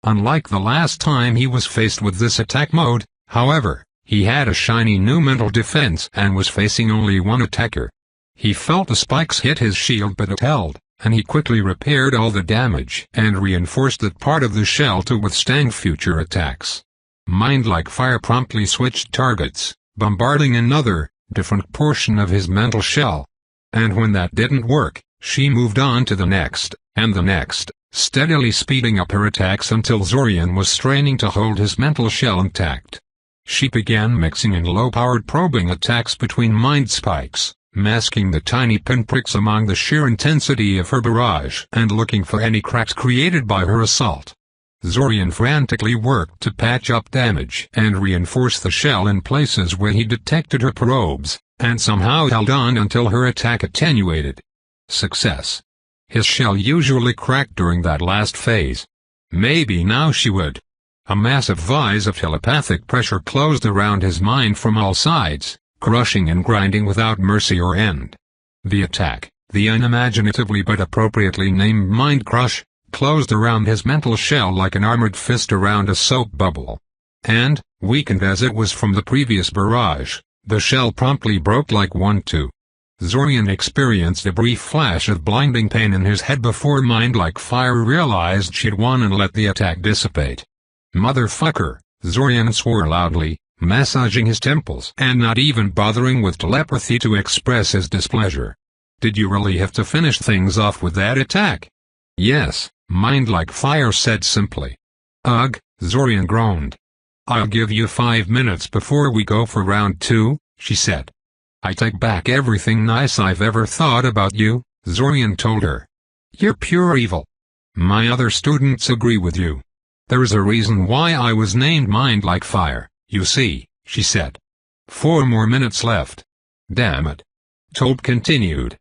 Unlike the last time he was faced with this attack mode, however, he had a shiny new mental defense and was facing only one attacker. He felt the spikes hit his shield, but it held, and he quickly repaired all the damage and reinforced that part of the shell to withstand future attacks. Mind Like Fire promptly switched targets, bombarding another, different portion of his mental shell. And when that didn't work, she moved on to the next, and the next, steadily speeding up her attacks until Zorian was straining to hold his mental shell intact. She began mixing in low-powered probing attacks between mind spikes, masking the tiny pinpricks among the sheer intensity of her barrage and looking for any cracks created by her assault. Zorian frantically worked to patch up damage and reinforce the shell in places where he detected her probes, and somehow held on until her attack attenuated. Success. His shell usually cracked during that last phase. Maybe now she would. A massive vise of telepathic pressure closed around his mind from all sides, crushing and grinding without mercy or end. The attack, the unimaginatively but appropriately named Mind Crush, closed around his mental shell like an armored fist around a soap bubble. And, weakened as it was from the previous barrage, the shell promptly broke like one too. Zorian experienced a brief flash of blinding pain in his head before Mind Like Fire realized she'd won and let the attack dissipate. "Motherfucker," Zorian swore loudly, massaging his temples and not even bothering with telepathy to express his displeasure. "Did you really have to finish things off with that attack?" "Yes," Mind Like Fire said simply. "Ugh," Zorian groaned. "I'll give you 5 minutes before we go for round 2, she said. "I take back everything nice I've ever thought about you," Zorian told her. "You're pure evil. My other students agree with you. There's a reason why I was named Mind Like Fire, you see," she said. 4 more minutes left. "Damn it." Tope continued,